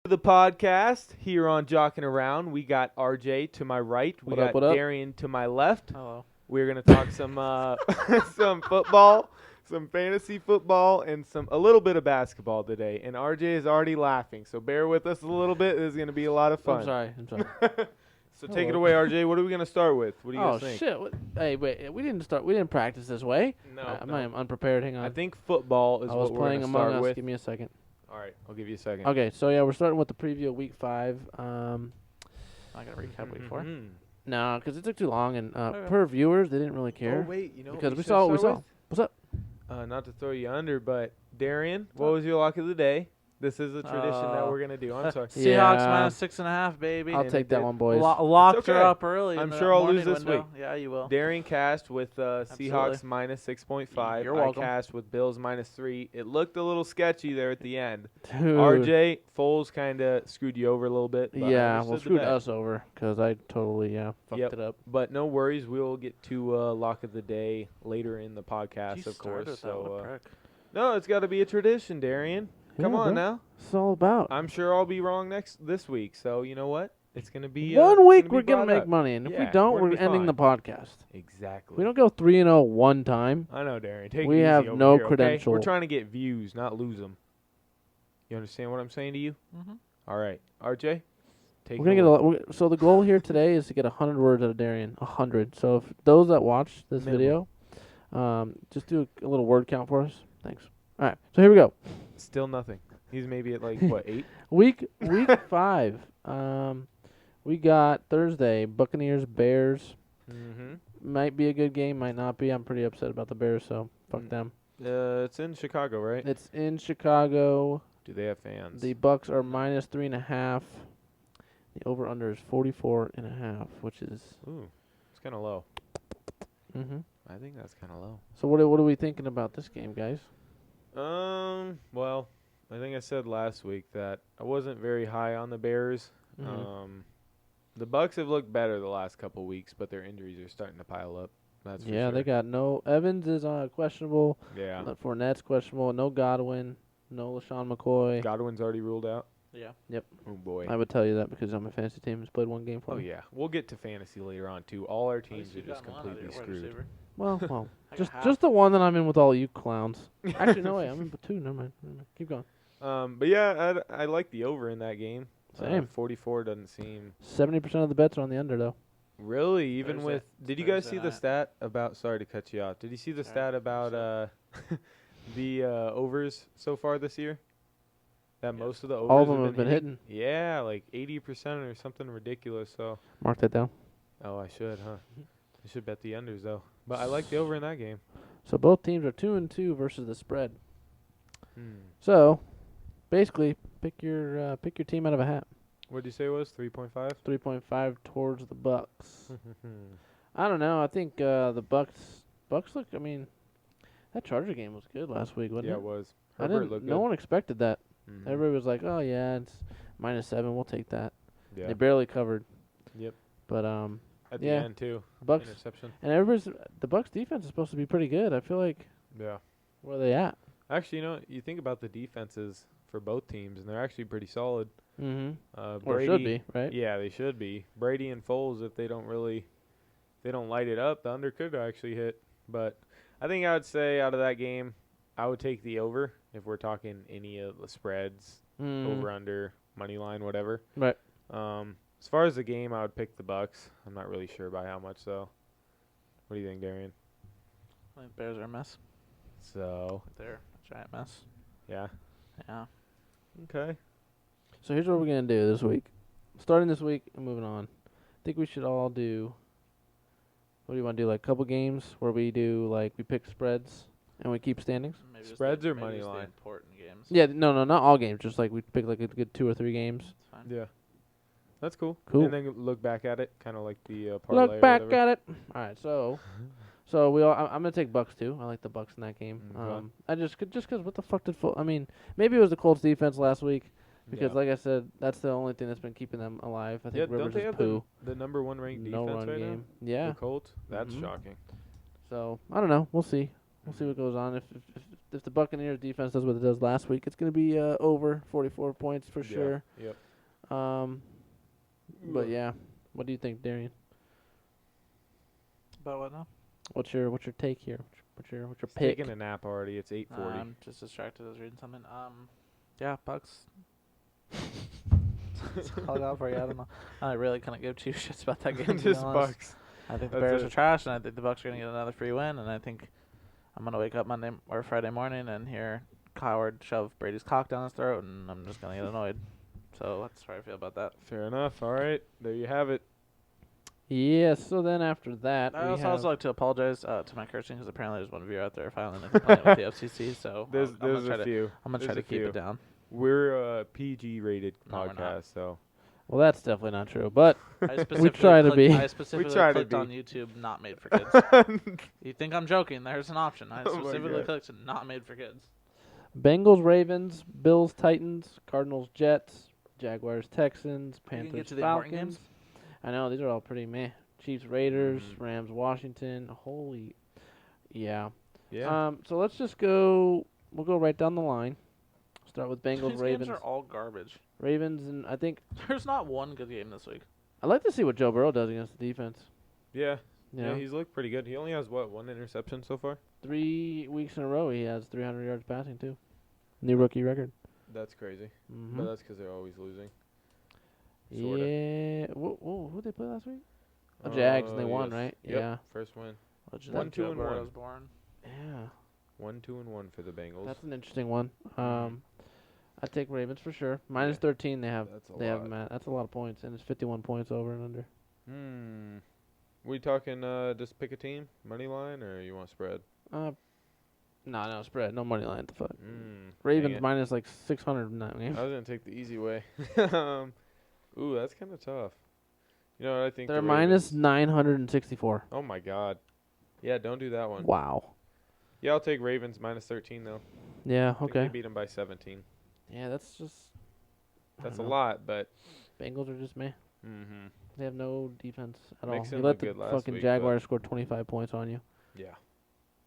The podcast here on Jockin Around. We got RJ to my right. We got Darrien to my left. Hello. We're gonna talk some some football, some fantasy football, and a little bit of basketball today. And RJ is already laughing, so bear with us a little bit. This is gonna be a lot of fun. I'm sorry. So take it away, RJ. What are we gonna start with? What do you guys think? Shit! Hey, wait. We didn't practice this way. No, I'm unprepared. Hang on. I think football is what we're playing gonna Among start Us. with. Give me a second. All right, I'll give you a second. Okay, so yeah, we're starting with the preview of Week 5. I'm not gonna recap Week 4. No, because it took too long, and per viewers, they didn't really care. Oh wait, you know because we saw what we saw. What's up? Not to throw you under, but Darrien, what was your lock of the day? This is a tradition that we're gonna do. I'm sorry. Yeah. Seahawks -6.5, baby. I'll take that one, boys. Locked okay. her up early. I'm sure I'll lose this window. week. Yeah, you will. Darrien cast with Seahawks -6.5. You're welcome. I cast with Bills -3. It looked a little sketchy there at the end. Dude. RJ, Foles kind of screwed you over a little bit. But Yeah, well, screwed us over because I totally fucked it up. But no worries, we'll get to lock of the day later in the podcast, of course. So no, it's got to be a tradition, Darrien. Come on now. It's all about. I'm sure I'll be wrong this week. So you know what? It's gonna be 1 week. We're gonna make money, and if we don't, we're ending the podcast. Exactly. We don't go 3-0 one time. I know, Darrien. Take it we easy have over no here, credential. Okay? We're trying to get views, not lose them. You understand what I'm saying to you? Mm-hmm. All right, RJ. Take. We're gonna get so the goal here today is to get 100 words out of Darrien. 100. So if those that watch this video, just do a little word count for us. Thanks. All right. So here we go. Still nothing. He's maybe at like what 8? Week 5. We got Thursday Buccaneers Bears. Mm-hmm. Might be a good game, might not be. I'm pretty upset about the Bears, so fuck them. It's in Chicago, right? It's in Chicago. Do they have fans? The Bucks are -3.5. The over/under is 44.5, which is it's kind of low. Mhm. I think that's kind of low. So what are we thinking about this game, guys? Well, I think I said last week that I wasn't very high on the Bears. Mhm. The Bucks have looked better the last couple weeks, but their injuries are starting to pile up. That's for Yeah, sure. they got no Evans is questionable. Yeah. Fournette's questionable. No Godwin. No LaShawn McCoy. Godwin's already ruled out. Yeah. Yep. Oh boy. I would tell you that because on my fantasy team has played one game for me. Oh yeah. We'll get to fantasy later on too. All our teams are just completely screwed. Well, I got half. just the one that I'm in with all you clowns. Actually, no way. I'm in with 2. Never mind. Keep going. But yeah, I like the over in that game. Same. 44 doesn't seem 70% of the bets are on the under, though. really even Thursday- with. Did you guys Thursday see the night. stat about? Sorry to cut you off. Did you see the stat about the overs so far this year? That Yes. most of the overs All of them have been hitting. Yeah, like 80% or something ridiculous. So. Mark that down. Oh, I should, huh? I should bet the unders though. But I like the over in that game. So both teams are 2-2 versus the spread. So, basically, pick your team out of a hat. What did you say it was? 3.5? 3.5 towards the Bucks. I don't know. I think the Bucks look. I mean, that Charger game was good last week, wasn't Yeah, it? it was. I Herbert didn't. looked No good. one expected that. Mhm. Everybody was like, "Oh yeah, it's -7. We'll take that." Yeah. They barely covered. Yep. But At the yeah. end too. Bucks Interception. and the Bucks defense is supposed to be pretty good. I feel like Yeah. where are they at? Actually, you know, you think about the defenses for both teams, and they're actually pretty solid. Mm-hmm. Or Brady, it should be, right? Yeah, they should be. Brady and Foles, if they don't light it up, the under could actually hit. But I think I would say out of that game, I would take the over if we're talking any of the spreads, over, under, money line, whatever. Right. As far as the game, I would pick the Bucks. I'm not really sure by how much though. What do you think, Darrien? I think Bears are a mess. So They're a giant mess. yeah. Yeah. Okay. So here's what we're gonna do this week. Starting this week and moving on. I think we should all do. What do you want to do? Like a couple games where we do we pick spreads and we keep standings. Maybe just Spreads the- or maybe money just the line? important games. Yeah, no, not all games. Just we pick a good 2 or 3 games. It's fine. Yeah. That's cool. Cool. And then look back at it, kind of like the parlay. Look back or whatever. at it. All right, so we all. I'm gonna take Bucks too. I like the Bucks in that game. Okay. I just because what the fuck did I mean? Maybe it was the Colts defense last week because, Yeah. like I said, that's the only thing that's been keeping them alive. I Yeah, think don't Rivers they is have poo. the number 1 ranked No defense run right game. now? Yeah. The Colts? That's Mhm. shocking. So I don't know. We'll see. We'll see what goes on. If if the Buccaneers defense does what it does last week, it's gonna be over 44 points for sure. Yep. But yeah, what do you think, Darrien? But what now? What's your take here? What's your He's pick? taking a nap already. It's 8:40. I'm just distracted. I was reading something. Yeah, Bucks. That's all I got for you. I don't know. I really couldn't give two shits about that game. to be Just honest. Bucks. I think the That's Bears it. are trash, and I think the Bucks are gonna get another free win. And I think I'm gonna wake up Monday or Friday morning and hear Coward shove Brady's cock down his throat, and I'm just gonna get annoyed. So that's how I feel about that. Fair enough. All right. There you have it. Yeah. So then after that, I we also have like to apologize to my cursing because apparently there's one viewer out there filing a complaint with the FCC. So There's I'm gonna try a few. I'm gonna try to keep it down. We're a PG rated No, we're not. podcast, so well, that's definitely not true. But I specifically try to clicked- be. I specifically try to clicked be. on YouTube, not made for kids. You think I'm joking? There's an option. I Oh my specifically God. clicked not made for kids. Bengals, Ravens, Bills, Titans, Cardinals, Jets, Jaguars, Texans, can get Panthers, to the important Falcons. games? I know these are all pretty meh. Chiefs, Raiders, Mhm. Rams, Washington. Holy, yeah. yeah. So let's just go. We'll go right down the line. Start with Bengals, These Ravens, games are all garbage. Ravens, and I think There's not one good game this week. I'd like to see what Joe Burrow does against the defense. Yeah. You Yeah, know, he's looked pretty good. He only has one interception so far? 3 weeks in a row he has 300 yards passing too. New rookie record. That's crazy. Mm-hmm. But that's because they're always losing. Sorta. Yeah. Who they play last week? Oh, Jags, and they won, yes. right? Yep. Yeah. First win. Legit 1, 2, Joe and 1. Burrow's born. Yeah. 1, 2, and 1 for the Bengals. That's an interesting one. Mhm. I'd take Ravens for sure. Minus Yeah. 13 they have. That's a They have lot. Matt. That's a lot of points, and it's 51 points over and under. We talking just pick a team, money line, or you want spread? No spread, no money line. The fuck. Dang Ravens it. minus like 600 in that game. I was gonna take the easy way. Ooh, that's kind of tough. You know what I think? They're the minus Ravens- 964. Oh my God. Yeah, don't do that one. Wow. Yeah, I'll take Ravens minus 13 though. Yeah. I think Okay. they beat them by 17. Yeah, that's just. I That's a don't know. lot, but. Bengals are just meh. Mm-hmm. They have no defense at Makes all. You them let look the good last fucking week, Jaguars score 25 points on you. Yeah.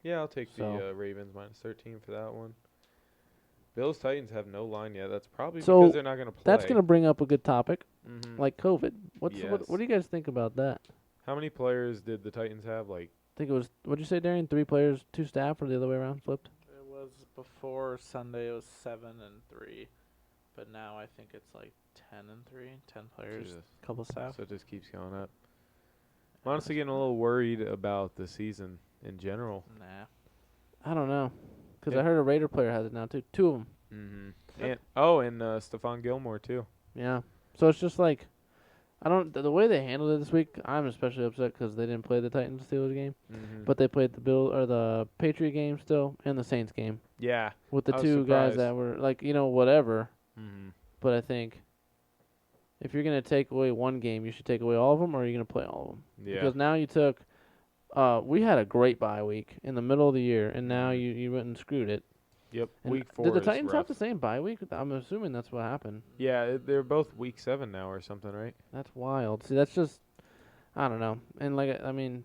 Yeah, I'll take So- the Ravens minus 13 for that one. Bills Titans have no line yet. That's probably So, because they're not gonna play. That's gonna bring up a good topic, Mhm. like COVID. What Yes. do you guys think about that? How many players did the Titans have? Like, I think it was. What'd you say, Darren? 3 players, 2 staff, or the other way around, flipped? It was before Sunday. It was 7 and 3, but now I think it's like 10 and 3. 10 players, Jesus. couple staff. So it just keeps going up. I'm honestly getting a little worried about the season in general. Nah. I don't know, because I Yeah. heard a Raider player has it now too. 2 of them. Mm-hmm. Yep. And Stephon Gilmore too. Yeah. So it's just like, I don't. The way they handled it this week, I'm especially upset because they didn't play the Titans Steelers game, Mm-hmm. but they played the Patriot game still and the Saints game yeah. with the I was 2 guys surprised. that were like, whatever. Mm-hmm. But I think if you're gonna take away one game, you should take away all of them, or are you gonna play all of them? Yeah. Because now you took. We had a great bye week in the middle of the year, and now Mhm. you went and screwed it. Yep. And Week 4. did the is Titans rough. have the same bye week? I'm assuming that's what happened. Yeah, they're both week 7 now or something, right? That's wild. See, that's just, I don't know. And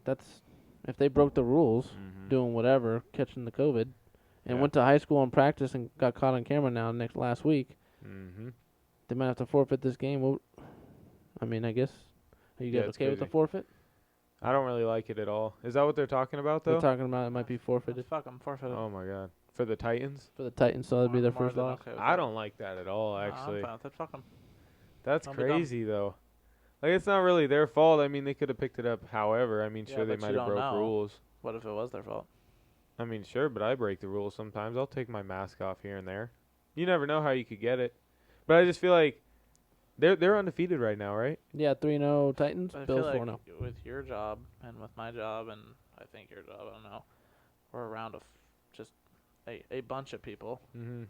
that's if they broke the rules, Mm-hmm. doing whatever, catching the COVID, and Yeah. went to high school and practice and got caught on camera last week, Mm-hmm. they might have to forfeit this game. Well, I mean, I guess. Are you Yeah, guys it's okay with the crazy. forfeit? I don't really like it at all. Is that what they're talking about though? They're talking about it might be forfeited Fuck them, forfeit. Oh my God. For the Titans? for the Titans, so that'd be their More first than loss. okay with I that. don't like that at all, No, actually. I'm fine with it. Fuck 'em. That's Don't be dumb. crazy though. Like, it's not really their fault. I mean, they could have picked it up however. I mean, Yeah, sure, they but might you have don't broke know. rules. What if it was their fault? I mean, sure, but I break the rules sometimes. I'll take my mask off here and there. You never know how you could get it. But I just feel like they're undefeated right now, right? Yeah, 3-0 Titans, But I Bills feel 4-0. like with your job and with my job and I think your job, I don't know, we're around just a bunch of people. Mm-hmm.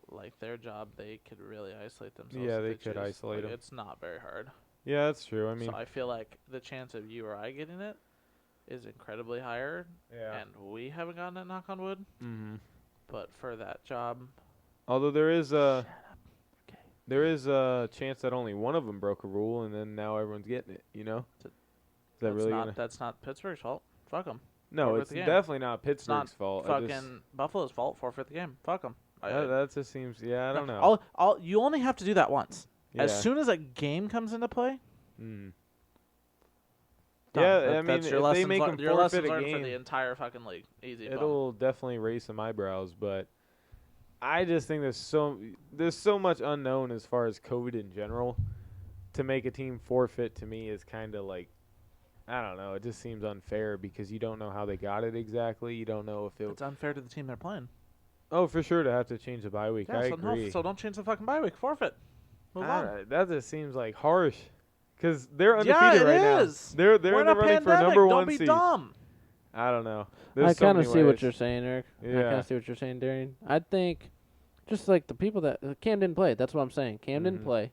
Like their job, they could really isolate themselves. Yeah, if they could choose. isolate Like, 'em. It's not very hard. Yeah, that's true. I mean, So I feel like the chance of you or I getting it is incredibly higher, yeah. and we haven't gotten it. Knock on wood. Mm-hmm. But for that job, Although there is a Okay. there is a chance that only one of them broke a rule, and then now everyone's getting it. You know? Is that that's really not gonna? that's not Pittsburgh's fault. Fuck them. No, forfeit it's the game. definitely not It's not Pittsburgh's fault. fucking Buffalo's fault. Forfeit the game. Fuck them. That just seems. Yeah, I don't know. You only have to do that once. Yeah. As soon as a game comes into play, Mm. done. Yeah, That's I mean, your if lessons they make learned, them your lessons forfeit a learned for game, the entire fucking league. Easy. Boom. it'll definitely raise some eyebrows. But I just think there's so much unknown as far as COVID in general. To make a team forfeit to me is kind of like, I don't know. It just seems unfair because you don't know how they got it exactly. You don't know if it. It's unfair to the team they're playing. Oh, for sure to have to change the bye week. Yeah, I so agree. so don't change the fucking bye week. Forfeit. Move on. That just seems like harsh. Because they're undefeated Yeah, it right is. now. They're We're in the a running for pandemic. number Don't one be seed. dumb. I don't know. I There's so kind of many see what ways. you're saying, Eric. I Yeah. kind of see what you're saying, Darrien. I think just like the people that Cam didn't play. That's what I'm saying. Cam didn't play.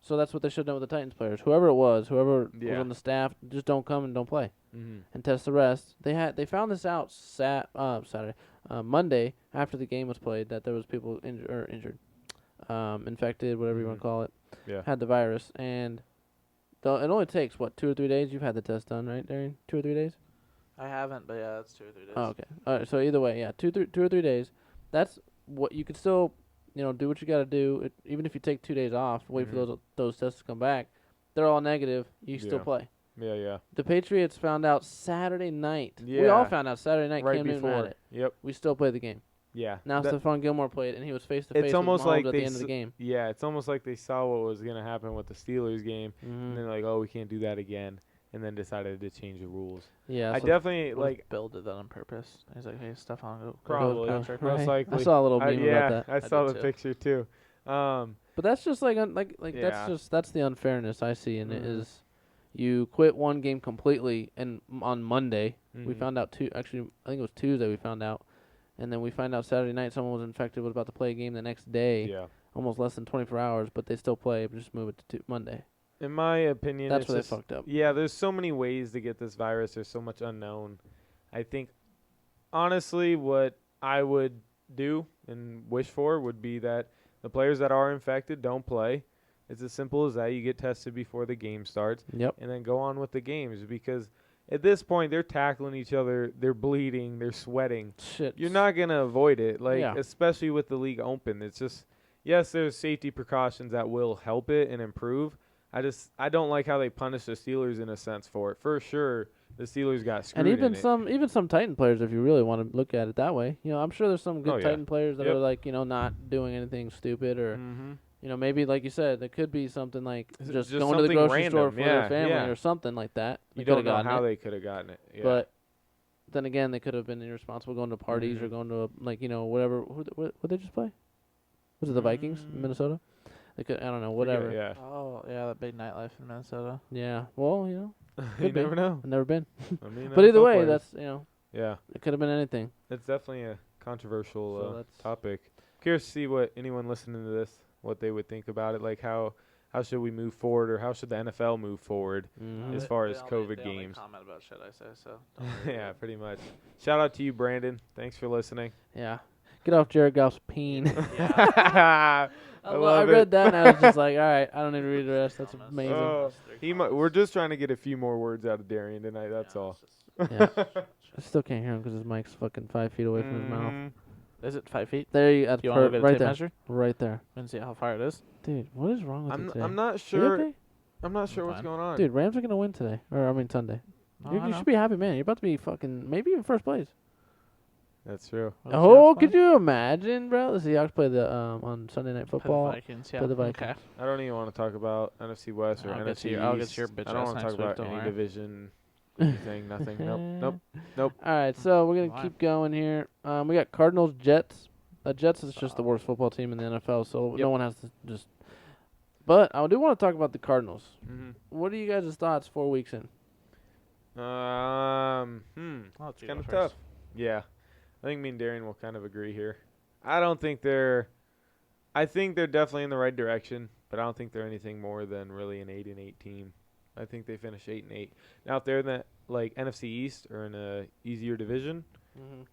So that's what they should have done with the Titans players. Whoever it was, whoever was on the staff, just don't come and don't play and test the rest. They found this out Saturday, Monday after the game was played that there was people injured, infected, whatever you want to call it. Yeah. Had the virus, and it only takes 2 or 3 days. You've had the test done, right, Darrien? 2 or 3 days. I haven't, but yeah, it's 2 or 3 days. Oh, okay. All right. So either way, yeah, 2 or 3 days. That's what you could still, do what you got to do. Even if you take 2 days off, wait for those tests to come back. They're all negative. You still play. Yeah. The Patriots found out Saturday night. Yeah. We all found out Saturday night. Right Cam Newton had before. it. Yep. We still played the game. Yeah. Now Stephon Gilmore played, and he was face to face with almost Mahomes like at they the end of the game. Yeah, it's almost like they saw what was going to happen with the Steelers game, and they're like, oh, we can't do that again, and then decided to change the rules. Yeah, I definitely, like... Bill did that on purpose. He's like, hey, Stephon, go Probably. Patrick. Right. Most likely. I saw a little meme about that. I saw the too. picture, too. But that's just like Yeah. that's the unfairness I see in it is you quit one game completely, and on Monday we found out I think it was Tuesday we found out, and then we find out Saturday night someone was infected, was about to play a game the next day. Yeah. Almost less than 24 hours, but they still play. But just move it to Monday. In my opinion, That's it's where just, they fucked up. Yeah, there's so many ways to get this virus. There's so much unknown. I think, honestly, what I would do and wish for would be that the players that are infected don't play. It's as simple as that. You get tested before the game starts. Yep. And then go on with the games because at this point they're tackling each other. They're bleeding. They're sweating. Shit. You're not going to avoid it, Yeah. especially with the league open. It's just, yes, there's safety precautions that will help it and improve. I don't like how they punish the Steelers in a sense for it. For sure, the Steelers got screwed. And in even some Titan players, if you really want to look at it that way, I'm sure there's some good Oh, yeah. Titan players that Yep. are like not doing anything stupid or maybe like you said, it could be something like just going to the something grocery store random. for Yeah, their family yeah. or something like that. You They don't coulda know gotten how it. they could have gotten it. Yeah. But then again, they could have been irresponsible going to parties or going to whatever. What they just play? Was it the Vikings in Minnesota? They could, I don't know, whatever. Yeah. Oh, yeah, that big nightlife in Minnesota. Yeah. Well, You could be. never know. I've never been. I mean, But either NFL way, players. that's Yeah. it could have been anything. It's definitely a controversial So that's- topic. Curious to see what anyone listening to this, what they would think about it. Like how should we move forward, or how should the NFL move forward as far as COVID they only games? comment about shit I say, so don't worry Yeah, about it. pretty much. Shout out to you, Brandon. Thanks for listening. Yeah. Get off Jared Goff's peen. I I love read it. that and I was just like, all right, I don't need to read the rest. That's Comments. amazing. Oh, we're just trying to get a few more words out of Darrien tonight. That's Yeah, all. it's Yeah. I still can't hear him because his mic's fucking 5 feet away from his mouth. Mhm. Is it 5 feet? There you that's Do you want to get a right tape there. measure Right there. and see how far it is? Dude, what is wrong with you today? I'm not You sure. okay? I'm not sure I'm what's fine. going on. Dude, Rams are going to win today. Sunday. No, You should be happy, man. You're about to be fucking, maybe even first place. That's true. Could you imagine, bro? The Seahawks play the on Sunday Night Football. Vikings, yeah. Play the Vikings. Okay. I don't even want to talk about NFC West or I'll get NFC to your- I'll get East. to your bitch I don't ass want to next talk about week, don't any worry. division, anything, nothing. Nope. All right, so we're gonna Why? keep going here. We got Cardinals, Jets. Jets is just the worst football team in the NFL, so no one has to just. But I do want to talk about the Cardinals. Mm-hmm. What are you guys' thoughts 4 weeks in? I'll let It's you kind go of first. tough. Yeah, I think me and Darrien will kind of agree here. I don't think they're. I think they're definitely in the right direction, but I don't think they're anything more than really an 8-8 team. I think they finish 8-8. Now, if they're in the NFC East or in a easier division,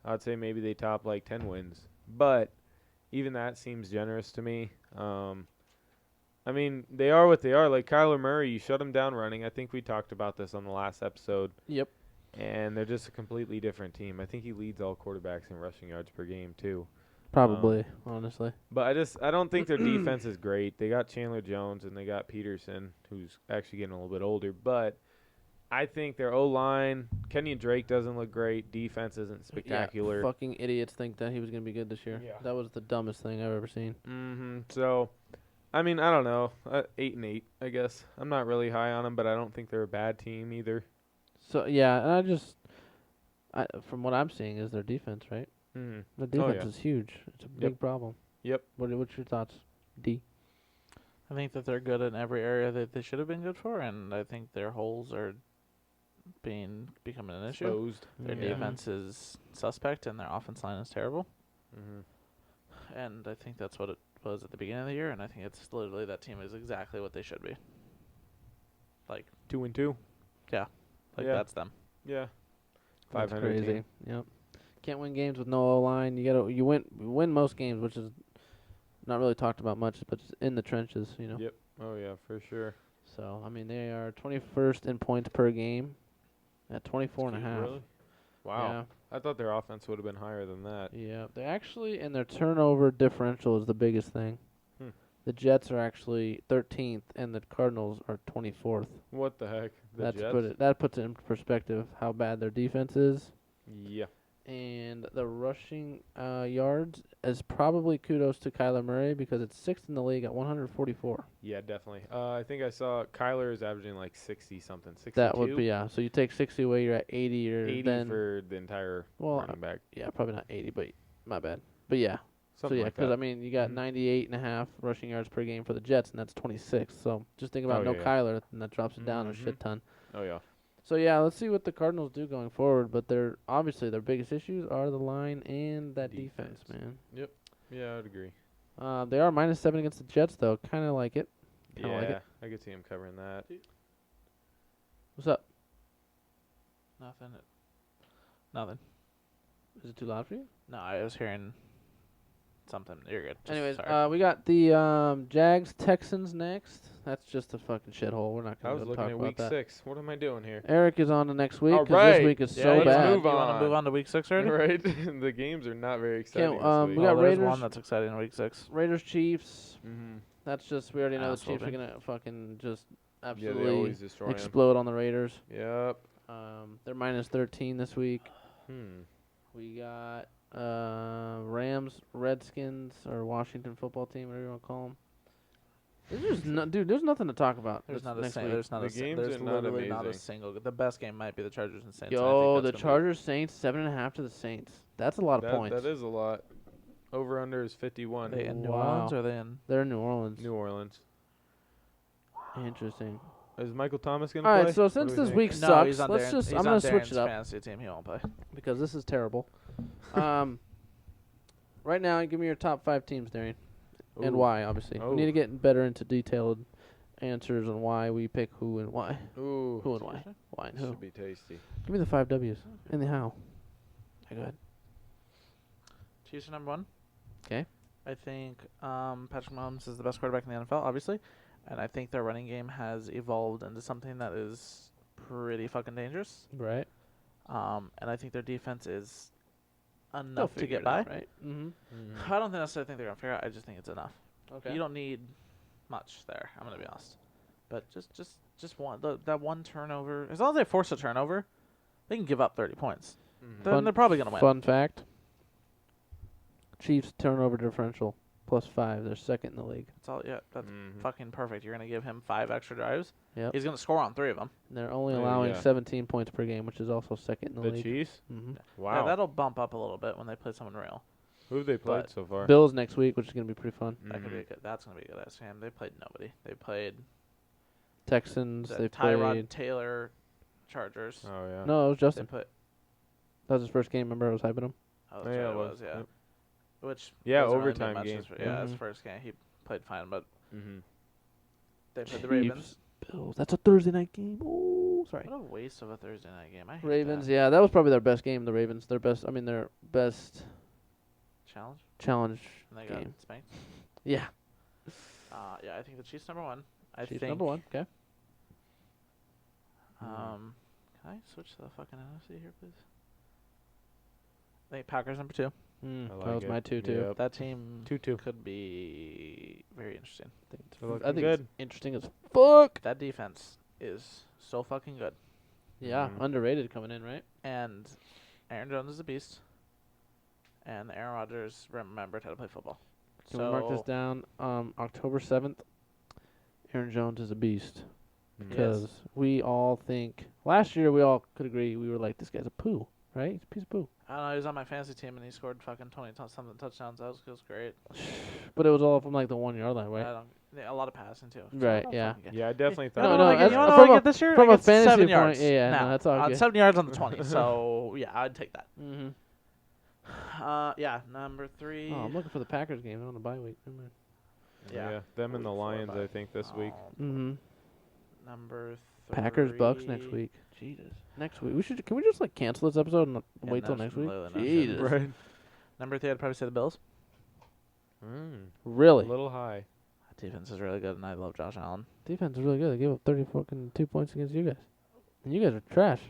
I'd say maybe they top 10 wins. But even that seems generous to me. I mean, they are what they are. Like Kyler Murray, you shut him down running. I think we talked about this on the last episode. Yep. and they're just a completely different team. I think he leads all quarterbacks in rushing yards per game too. Probably, honestly. But I don't think their defense is great. They got Chandler Jones and they got Peterson, who's actually getting a little bit older. But I think their O-line, Kenyon Drake doesn't look great. Defense isn't spectacular. Yeah, fucking idiots think that he was going to be good this year. Yeah. That was the dumbest thing I've ever seen. So, I mean, I don't know. 8-8, I guess. I'm not really high on them, but I don't think they're a bad team either. So, yeah, and from what I'm seeing is their defense, right? The defense is huge. It's a big problem. Yep. What's your thoughts, D? I think that they're good in every area that they should have been good for, and I think their holes are becoming an issue. Exposed. Their defense is suspect, and their offense line is terrible. And I think that's what it was at the beginning of the year, and I think it's literally that team is exactly what they should be. Like 2-2. Yeah, that's them. Yeah. That's 500 crazy. team. Yep. Can't win games with no O-line. You win most games, which is not really talked about much, but it's in the trenches, you know. Yep. Oh yeah, for sure. So I mean, they are 21st in points per game, at 24.5. Really? Wow. I thought their offense would have been higher than that. Yeah. They actually, and their turnover differential is the biggest thing. The Jets are actually 13th, and the Cardinals are 24th. What the heck? That puts it in perspective how bad their defense is. Yeah. And the rushing yards is probably kudos to Kyler Murray because it's 6th in the league at 144. Yeah, definitely. I think I saw Kyler is averaging like 60-something, 62? That would be, yeah. So you take 60 away, you're at 80. Or 80 then, for the entire running back. Yeah, probably not 80, but my bad. But yeah. Something so yeah, because I mean, you got 98.5 rushing yards per game for the Jets, and that's 26. So just think about Kyler, and that drops it down a shit ton. Oh yeah. So yeah, let's see what the Cardinals do going forward. But they're obviously their biggest issues are the line and that defense, man. Yep. Yeah, I would agree. They are -7 against the Jets, though. Kind of like it. Yeah, like it. I could see him covering that. What's up? Nothing. Is it too loud for you? No, I was hearing something. You're good. Anyways, sorry. we got the Jags Texans next. That's just a fucking shithole. We're not I going was to looking talk at about week that. 6. What am I doing here? Eric is on to next week All because right. this week is Yeah, so you bad. move You want on. to move on to week 6 already? Right. The games are not very exciting this week. we got there's Raiders. one that's exciting in week 6. Raiders Chiefs. Mm-hmm. That's just we already know the Chiefs are Absolutely. gonna fucking just Yeah, they absolutely always destroy him. explode on the Raiders. Yep. They're -13 this week. We got Rams, Redskins, or Washington football team, whatever you want to call them. There's just there's nothing to talk about. There's not a next single. week. There's not The a. games There's are not literally not a amazing. single. The best game might be the Chargers and Saints. and I Yo, think the that's gonna Chargers Saints 7.5 to the Saints. That's a lot of points. That is a lot. Over under is 51. Be, are they in New Wow. Orleans or are they in? They're in New Orleans. New Orleans. Interesting. Is Michael Thomas gonna All play? right, so What since do we this think? week No, sucks, he's on let's Darren- just he's I'm on gonna switch Darren's it up fantasy team. He won't play. because this is terrible. Right now, give me your top 5 teams, Darrien, and Ooh. why. Obviously, we need to get better into detailed answers on why we pick who and why. Ooh. Who and why? Why and who? Should be tasty. Give me the 5 W's and the how. Okay, go ahead. Chiefs are number 1. 'Kay. I think Patrick Mahomes is the best quarterback in the NFL, obviously, and I think their running game has evolved into something that is pretty fucking dangerous. Right. And I think their defense is enough to get by. Out, right. I don't necessarily think they're gonna figure it out. I just think it's enough. Okay. You don't need much there. I'm gonna be honest, but just one that one turnover. As long as they force a turnover, they can give up 30 points. Then they're probably gonna win. Fun fact. Chiefs turnover differential +5. They're second in the league. That's all. Yeah, that's fucking perfect. You're gonna give him 5 extra drives. Yep. He's gonna score on 3 of them. And they're only Yeah, allowing yeah. 17 points per game, which is also second in the The league. Chiefs? Mm-hmm. Wow. Yeah, that'll bump up a little bit when they play someone real. Who have they played but so far? Bills next week, which is going to be pretty fun. That could be a good. That's gonna be a good ass game. They played nobody. They played Texans, the they Tyrod played. Taylor Chargers. Oh yeah. No, it was They Justin. put. That was his first game. Remember, I was hyping him. Oh, Oh, that's yeah, right, it it was. was. Yeah. Yep. Which Yeah, doesn't really mean overtime much game. his yeah, his Mhm. first game he played fine, but Mm-hmm. they played the Ravens. Chiefs, Bills. That's a Thursday night game. Oh, sorry. What a waste of a Thursday night game. I hate Ravens. that. Yeah, that was probably their best game. The Ravens. Their best. I mean, their best Challenge. challenge And they game. got spanked. Yeah. Yeah, I think the Chiefs number 1. I Chiefs think number 1. Okay. Um, Can I switch to the fucking NFC here, please? I think Packers number 2. I like That was it. my 2 too. Yep. That team 2-2. could be very interesting. They're looking I think good. it's interesting as fuck. That defense is so fucking good. Yeah, Mhm. underrated coming in, right? And Aaron Jones is a beast. And Aaron Rodgers remembered how to play football. Can we mark this down? October 7th, Aaron Jones is a beast. Mhm. Because we all think, last year we all could agree, we were like, this guy's a poo, right? He's a piece of poo. I don't know. He was on my fantasy team and he scored fucking 20-something touchdowns. That was great. But it was all from like the 1 yard line, right? A lot of passing too. Right, Don't yeah. fucking get- Yeah, I definitely thought. No, it no, was as- you good. know what from I a- get this year? from I a get fantasy 7 point, yards. yeah, no, now, that's all good. 7 yards on the 20. So yeah, I'd take that. Mm-hmm. Yeah, number 3. Oh, I'm looking for the Packers game. They're on the bye week. Never mind. Yeah. Them and the Week 4 Lions, bye. I think, this week. Mm-hmm. Number 3. Packers Bucks next week. Jesus. Next week. Can we just like cancel this episode and wait till no, next week? completely no, Jesus. shouldn't. Right. Number 3, I'd probably say the Bills. A Really? little high. That defense is really good, and I love Josh Allen. Defense is really good. They gave up 30 fucking 2 points against you guys. And you guys are trash.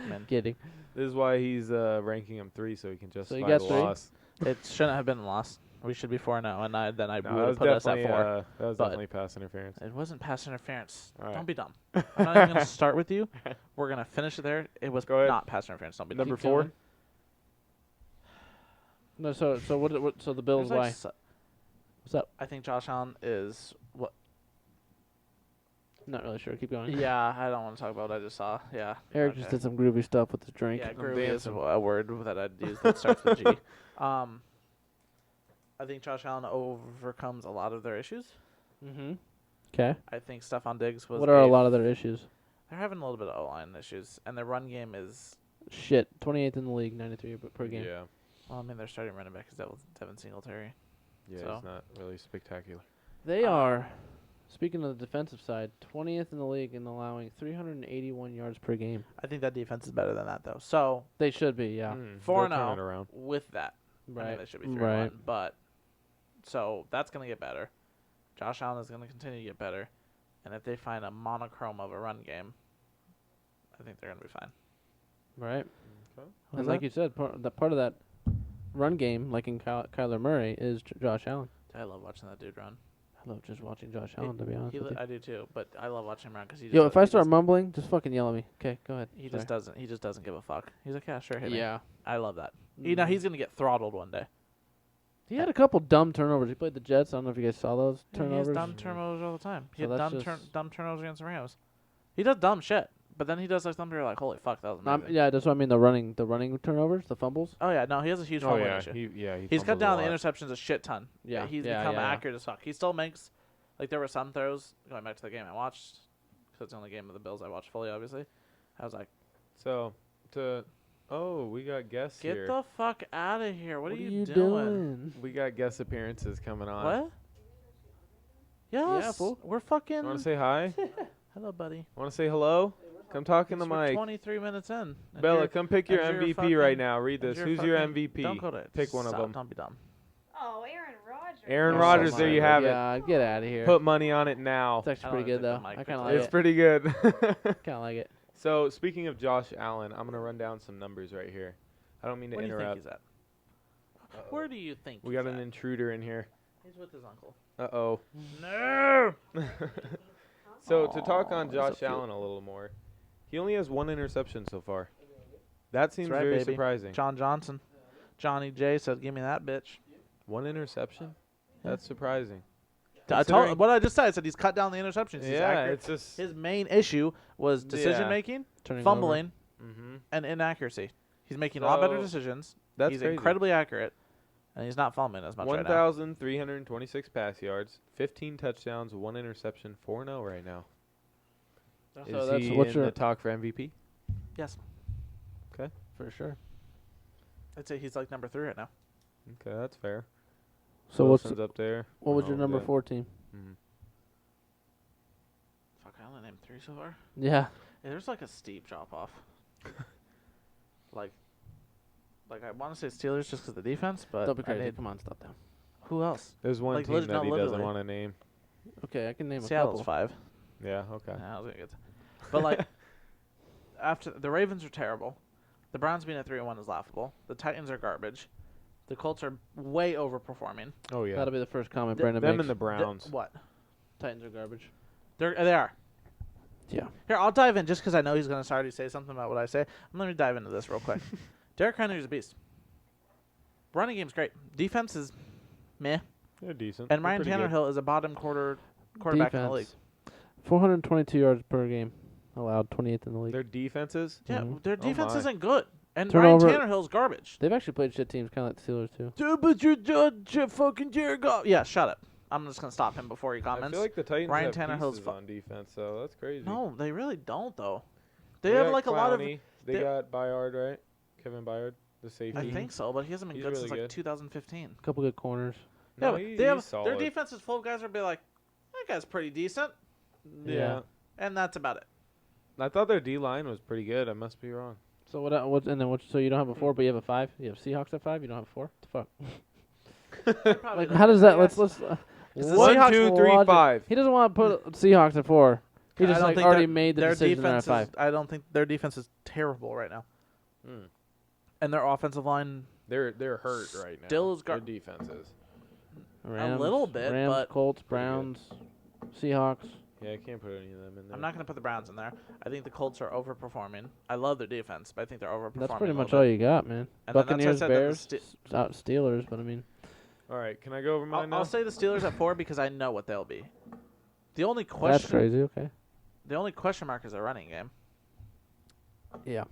Man, Kidding. This is why he's ranking him 3, so he can justify got the 3? loss. it shouldn't have been a loss. We should be 4-0, and I No, would that have was put us at definitely 4. that was but- definitely pass interference. It wasn't pass interference. All right. Don't be dumb. I'm not even going to start with you. We're going to finish it there. It was Go ahead. not pass interference. Don't be dumb. Number Keep 4. going. No, so what? So the Bills, There's, like, why? so- What's up? I think Josh Allen is what? Not really sure. Keep going. Yeah, I don't want to talk about what I just saw. Yeah. Eric just did some groovy stuff with his drink. Yeah, I'm groovy is dancing. a word that I'd use that starts with G. I think Josh Allen overcomes a lot of their issues. Mm-hmm. Okay. I think Stephon Diggs was. What are a lot of their issues? They're having a little bit of O-line issues, and their run game is. Shit. 28th in the league, 93 per game. Yeah. Well, I mean, their starting running back is Devin Singletary. Yeah, So. he's not really spectacular. They are, speaking of the defensive side, 20th in the league in allowing 381 yards per game. I think that defense is better than that, though. So They should be, yeah. They'll 4-0 turn it around. with that, I Right. think they should be 3-1. Right. But so that's gonna get better. Josh Allen is gonna continue to get better, and if they find a monochrome of a run game, I think they're gonna be fine. Right. Okay. And like you said, part of that run game, like in Kyler Murray, is Josh Allen. I love watching that dude run. I love just watching Josh Allen, to be honest with you. I do too, but I love watching him run because he. Yo, if I start mumbling, just fucking yell at me. Okay, go ahead. he Sorry. just doesn't. He just doesn't give a fuck. He's like, yeah, sure, hit me. Yeah. I love that. You know, he's gonna get throttled one day. He had a couple dumb turnovers. He played the Jets. I don't know if you guys saw those Yeah, he has turnovers. dumb turnovers all the time. He So had that's dumb turnovers against the Rams. He does dumb shit, but then he does like something you're like, holy fuck, that was amazing. Yeah, that's what I mean. The running turnovers, the fumbles. Oh yeah, no, he has a huge Oh fumbling yeah, issue. he's cut down the lot. interceptions a shit ton. Yeah, He's yeah, become yeah. accurate as fuck. He still makes, like, there were some throws, going back to the game I watched, because it's the only game of the Bills I watched fully, obviously. I was like, So we got guests get here. the fuck out of here. What are you doing? We got guest appearances coming on. What? Yes, fool. we're fucking. You want to say hi? Hello, buddy. Want to say hello? Come talk in the We're mic. 23 minutes in. and Bella, you're- come pick your and you're MVP fucking- right now. Read and this. you're Who's your fucking- MVP? Don't go to Pick one of stop, them. Don't be dumb. Oh, Aaron Rodgers. Aaron Oh, Rodgers, my there you God. have it. Yeah, get out of here. Put money on it now. It's actually I pretty don't good think though. the mic I picks kind of up. like It's it. pretty good. Kind of like it. So, speaking of Josh Allen, I'm going to run down some numbers right here. I don't mean to Where do you think interrupt. he's at? Where do you think We he's got an at? intruder in here. He's with his uncle. Uh-oh. No! So, to talk Aw, on he's so Josh cute. Allen a little more, he only has 1 interception so far. That seems right, very baby. surprising. John Johnson. Johnny J said, give me that bitch. 1 interception? Yeah. That's surprising. I Considering- told what I just said. I said he's cut down the interceptions. He's Yeah, accurate. it's just... His main issue was decision Yeah. making, Turning fumbling, Mm-hmm. and inaccuracy. He's making a lot better So, decisions. That's He's crazy. incredibly accurate, and he's not fumbling as much right now. 1,326 pass yards, 15 touchdowns, 1 interception, 4-0 right now. So Is that's he what's in your the talk for MVP? Yes, for sure. I'd say he's like number 3 right now. Okay, that's fair. So what's Wilson's up there. what was your Oh, number good. 4 team? Mhm. Fuck, I only named 3 so far. Yeah. Yeah, there's like a steep drop off. like I want to say Steelers just because of the defense, but Don't be I crazy. need- Come on, stop down. who else? There's one Like, team that no, he doesn't literally. want to name. Okay, I can name Seattle's a couple. 5. Yeah, okay. Yeah, I was gonna get. But like, after the Ravens are terrible. The Browns being at 3-1 is laughable. The Titans are garbage. The Colts are way overperforming. Oh yeah. That'll be the first comment Th- Brandon Them makes. and the Browns. What? Titans are garbage. They are. Yeah. Here, I'll dive in just because I know he's going to already say something about what I say. Let me dive into this real quick. Derrick Henry's a beast. Running game's great. Defense is meh. They're decent. And They're Ryan pretty good. Tannehill is a bottom quarterback in the league. Defense. 422 yards per game allowed, 28th in the league. Their defenses. Yeah, Mhm. their Oh defense my. isn't good. And Turnover- Ryan Tannehill's garbage. They've actually played shit teams, kind of like the Steelers too. Dude, but you're fucking Jared Goff. Yeah, shut up. I'm just going to stop him before he I comments. feel like the Titans Ryan have Tannehill's pieces on defense, so that's crazy. No, they really don't, though. They They have got like a lot of. Clowney. They they- got Byard, right? Kevin Byard, the safety. I think so, but he hasn't been He's good really since like good. 2015. A couple good corners. No, Yeah, but he- they have he's their solid. defense is full of guys who'll be like, that guy's pretty decent, Yeah. and that's about it. I thought their D line was pretty good. I must be wrong. So what? And then what? So you don't have a 4, but you have a 5. You have Seahawks at 5. You don't have a 4. What the fuck? Probably Like, don't. how does that? I Let's. guess- What? the One, Seahawks 2, 3, logic- 5. He doesn't want to put Seahawks at 4. He I just don't like think already their- made the their decision they're at defense 5. I don't think their defense is terrible right now, Mm. and their offensive line They're hurt right now. Still is Their defenses. Rams, little bit, Rams, but Colts, pretty good. Browns, Seahawks. Yeah, I can't put any of them in there. I'm not going to put the Browns in there. I think the Colts are overperforming. I love their defense, but I think they're overperforming. That's a pretty little much bit. all you got, man. And then that's why I Buccaneers, said that the Bears, Steelers, but I mean, All right, can I go over mine now? I'll say the Steelers at 4 because I know what they'll be. The only that's question, crazy. Okay. the only question mark is their running game. Yeah.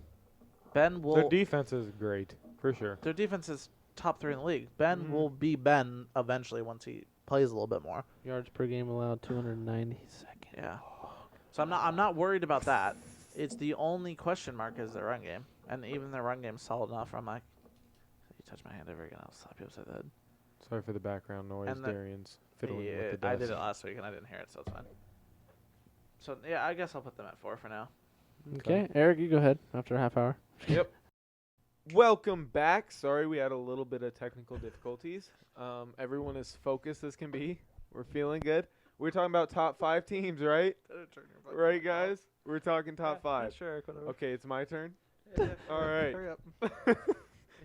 Ben will. Their defense is great, for sure. Their defense is top 3 in the league. Ben Mhm. will be Ben eventually once he plays a little bit more. Yards per game allowed, 292nd. Yeah. So I'm not worried about that. It's the only question mark is their run game, and even their run game's solid enough. I'm like, you touch my hand ever again, I'll slap you upside the head. Sorry for the background noise. And the- Darian's fiddling Yeah, with the desk. I did it last week and I didn't hear it, so it's fine. So yeah, I guess I'll put them at 4 for now. Okay, Eric, you go ahead after a half hour. Yep. Welcome back. Sorry, we had a little bit of technical difficulties. Everyone is focused as can be. We're feeling good. We're talking about top 5 teams, right? Right, guys? We're talking top 5. Sure, whatever. Okay, it's my turn. Yeah, All right. Hurry up.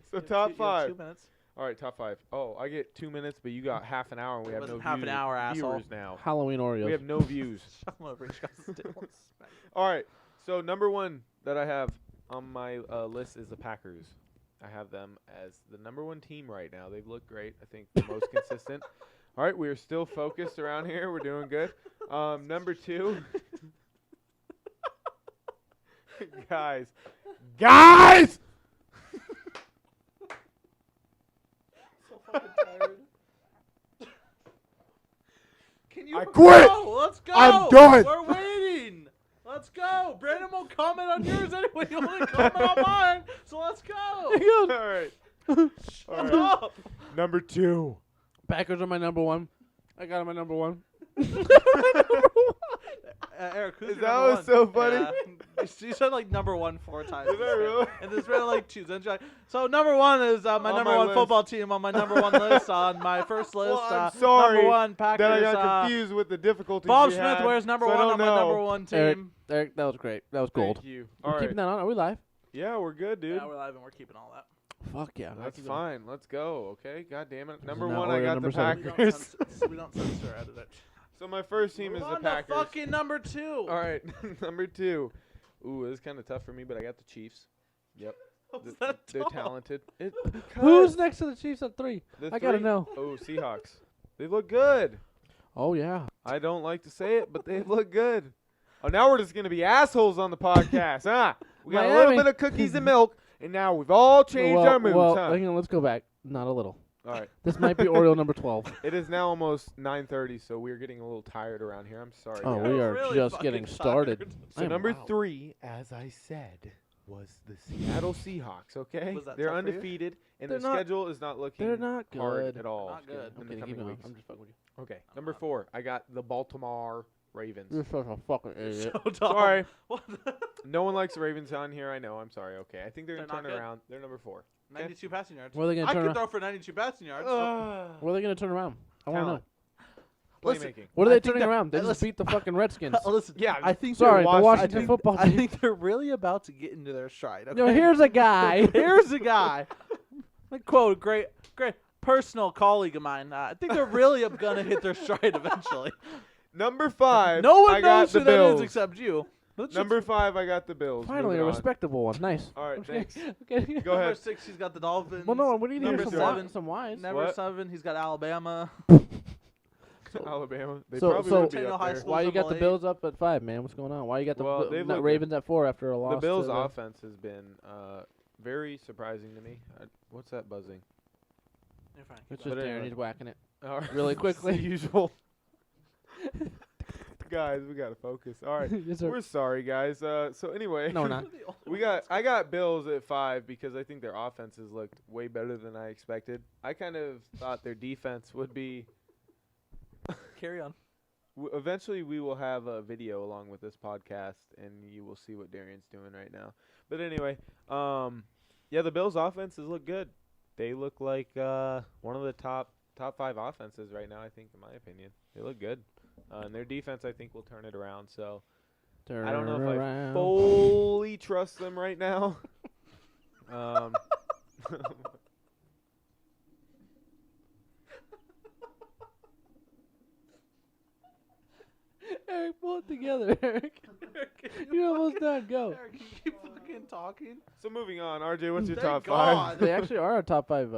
So You have top you have 5. 2 minutes. All right, top 5. Oh, I get 2 minutes, but you got half an hour, and we It have no wasn't half an hour, asshole. viewers now. Halloween Oreos. We have no views. I'm over each guy's tables. All right. So number 1 that I have on my list is the Packers. I have them as the number 1 team right now. They've looked great. I think the most consistent. All right, we are still focused around here. We're doing good. Number 2. guys. So fucking tired. Can you I quit! go? Let's go! I'm done! We're waiting! Let's go! Brandon won't comment on yours anyway. You only comment on mine, so let's go! All right. Shut All right. up! Number 2. Packers are my number 1. I got 'em my number 1. Eric, who's Is your that number what's one? so funny? Yeah. You said like number 1 4 times. Did I really? And there's really like 2. Then you're like, so number 1 is my On number my 1 list. football team on my number 1 list on my first list. Well, I'm sorry number 1 Packers. That I got confused with the difficulties. Bob we Smith had, wears number so I 1 don't on my know. number 1 team. Eric, that was great. That was gold. Thank you. We're All right. keeping that on. Are we live? Yeah, we're good, dude. Yeah, we're live and we're keeping all that. Fuck yeah. That's fine. Let's go. Okay. God damn it. Number now 1, I order got number the 7. Packers. We don't censor edit it. So my first team is Move the on to Packers. fucking number 2. All right. Number 2. Ooh, this is kind of tough for me, but I got the Chiefs. Yep. How's that They're tough? talented. Who's next to the Chiefs at 3? The I gotta 3? know. Oh, Seahawks. They look good. Oh yeah. I don't like to say it, but they look good. Oh, now we're just going to be assholes on the podcast, huh? We got a little Miami. bit of cookies and milk, and now we've all changed our moods, well, huh? hang on, let's go back. Not a little. All right. This might be Oriole number 12. It is now almost 9:30, so we're getting a little tired around here. I'm sorry. Oh, guys. we are really just fucking getting tired. started. So I am number wow. 3, as I said, was the Seattle Seahawks, okay? Was that They're tough for you? undefeated, and They're their not- schedule is not looking They're not hard good. at all. Not good. I'm in the kidding. Keep coming going. weeks. I'm just fucking with you. Okay, number 4, I got the Baltimore Ravens. You're such a fucking idiot. So dumb. Sorry. What? No one likes the Ravens on here. I know. I'm sorry. Okay, I think they're They're going to not turn good. around. They're number 4. 92 passing yards. Where are they gonna I turn could around? throw for 92 passing yards. Where are they gonna turn around? I want to know. Listen, playmaking. What are I they think turning that- around? They just listen, beat the fucking Redskins. Listen, Yeah, I think Sorry, they're the Washington I think, football I team. think they're really about to get into their stride. Okay? Yo, here's a guy. Here's a guy. Like quote, great personal colleague of mine. I think they're really gonna hit their stride eventually. Number 5. No one I got knows the who that Bills. is except you. Number 5, I got the Bills. Finally, a Moving on. respectable one. Nice. All right, Okay. thanks. Okay. Go Number ahead. 6, he's got the Dolphins. Well, no, we need to hear Number some 7, some wise. Number What? 7, he's got Alabama. Alabama. They So- probably so- would be Centennial up High there. School. Why you got the Double A. Bills up at 5, man? What's going on? Why you got Well, they look Ravens at 4 after a loss? The Bills' to offense has been very surprising to me. What's that buzzing? You're fine. It's But just Darren. anyway. He's whacking it. All right. Really quickly. The usual. Guys, we gotta focus. All right. Yes, sir. We're sorry, guys. So anyway, No, we're not. I got Bills at 5 because I think their offenses looked way better than I expected. I kind of thought their defense would be. Carry on. Eventually, we will have a video along with this podcast, and you will see what Darrien's doing right now. But anyway, yeah, the Bills' offenses look good. They look like one of the top 5 offenses right now. I think, in my opinion, they look good. And their defense, I think, will turn it around. So I don't know if I fully trust them right now. Eric, pull it together, Eric. You're almost done. Go. Eric, can you keep fucking talking? So moving on, RJ, what's your Thank top 5? God. They actually are our top 5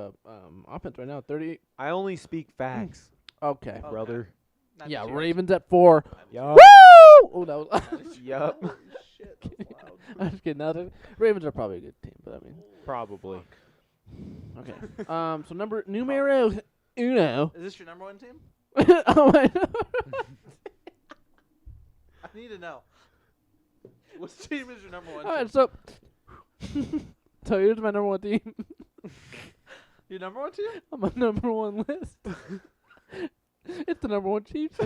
offense right now. 30. I only speak facts, Okay. Okay. brother. Yeah, 92. Ravens at 4. Yup. Woo! Oh, that was. Yup. Holy shit, that's loud. I'm just kidding. No, the Ravens are probably a good team, but I mean. Probably. Okay. So numero uno. Is this your number 1 team? Oh my. I need to know. What team is your number 1 All right, team? so. So here's my number 1 team. Your number 1 team? On my number 1 list. It's the number 1 Chiefs.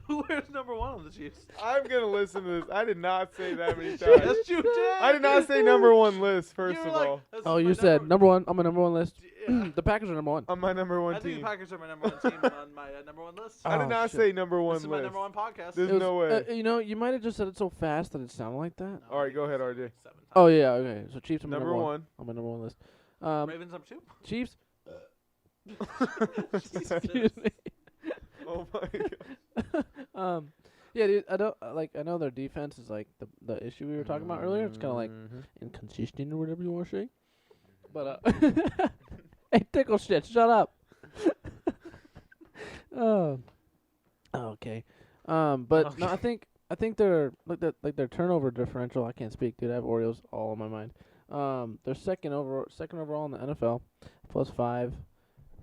Who wears number 1 on the Chiefs? I'm gonna listen to this. I did not say that many times. Yes, you did. I did not say number 1 list. First You of were like, all, "This is Oh, my you said number 1 on my number 1 list. Yeah. The Packers are number 1. on my number 1 I think team. the Packers are my number 1 team on my number 1 list. I Oh, did not shit. say number 1 This is my list. number 1 podcast. There's It was, no way. you know, you might have just said it so fast that it sounded like that. No, All right, I go think ahead, it's RJ. 7 times. Oh yeah, okay. So Chiefs are my Number number 1. on my number 1 list. Ravens number 2. Chiefs. Excuse me. Oh my god. Yeah, dude. I know their defense is like the issue we were talking about earlier. It's kind of like Mhm. inconsistent or whatever you want to say. But hey, tickle shit, shut up. Okay. But no, I think they're like their turnover differential. I can't speak, dude. I have Orioles all on my mind. They're second overall in the NFL, +5.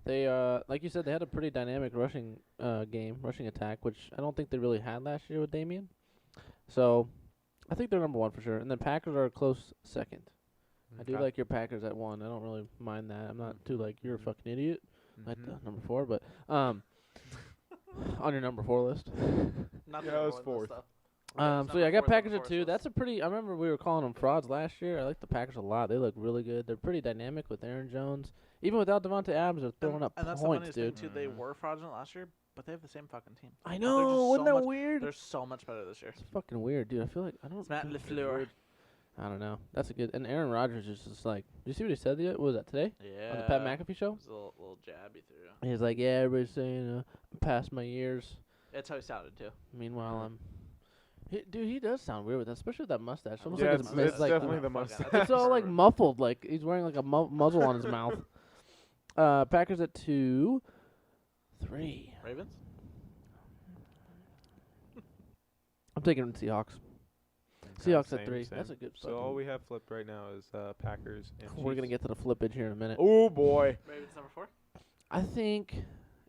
They like you said, they had a pretty dynamic rushing attack, which I don't think they really had last year with Darrien. So I think they're number 1 for sure. And then Packers are a close second. I do Okay. like your Packers at 1. I don't really mind that. I'm not too like you're a fucking idiot at Mhm. number 4, but on your number 4 list. Not Yeah, the I number was 1 fourth. list, though. So yeah, I got Fourth on Packers the at fourth 2. list. That's a pretty. I remember we were calling them frauds last year. I like the Packers a lot. They look really good. They're pretty dynamic with Aaron Jones. Even without Devontae Adams, they're throwing up and that's the points, funniest dude. thing too. They Mhm. were fraudulent last year, but they have the same fucking team. I They're know. just Wasn't so that much- weird? They're so much better this year. It's fucking weird, dude. I feel like I don't. It's Matt it's LaFleur. weird. I don't know. That's a good. And Aaron Rodgers is just like. Did you see what he said? What was that today Yeah. on the Pat McAfee show? It was a little jab he threw. He's like, yeah, everybody's saying I'm past my years. That's how he sounded too. Meanwhile, I'm. He does sound weird with that, especially with that mustache. Almost Yeah, like it's it's like definitely the fucking- mustache. it's all like muffled, like he's wearing like a muzzle on his mouth. Packers at 2, 3. Ravens. I'm taking the Seahawks. Seahawks at 3. Same. That's a good. So all we have flipped right now is Packers and We're gonna Chiefs. get to the flippage here in a minute. Oh boy, Ravens number 4. I think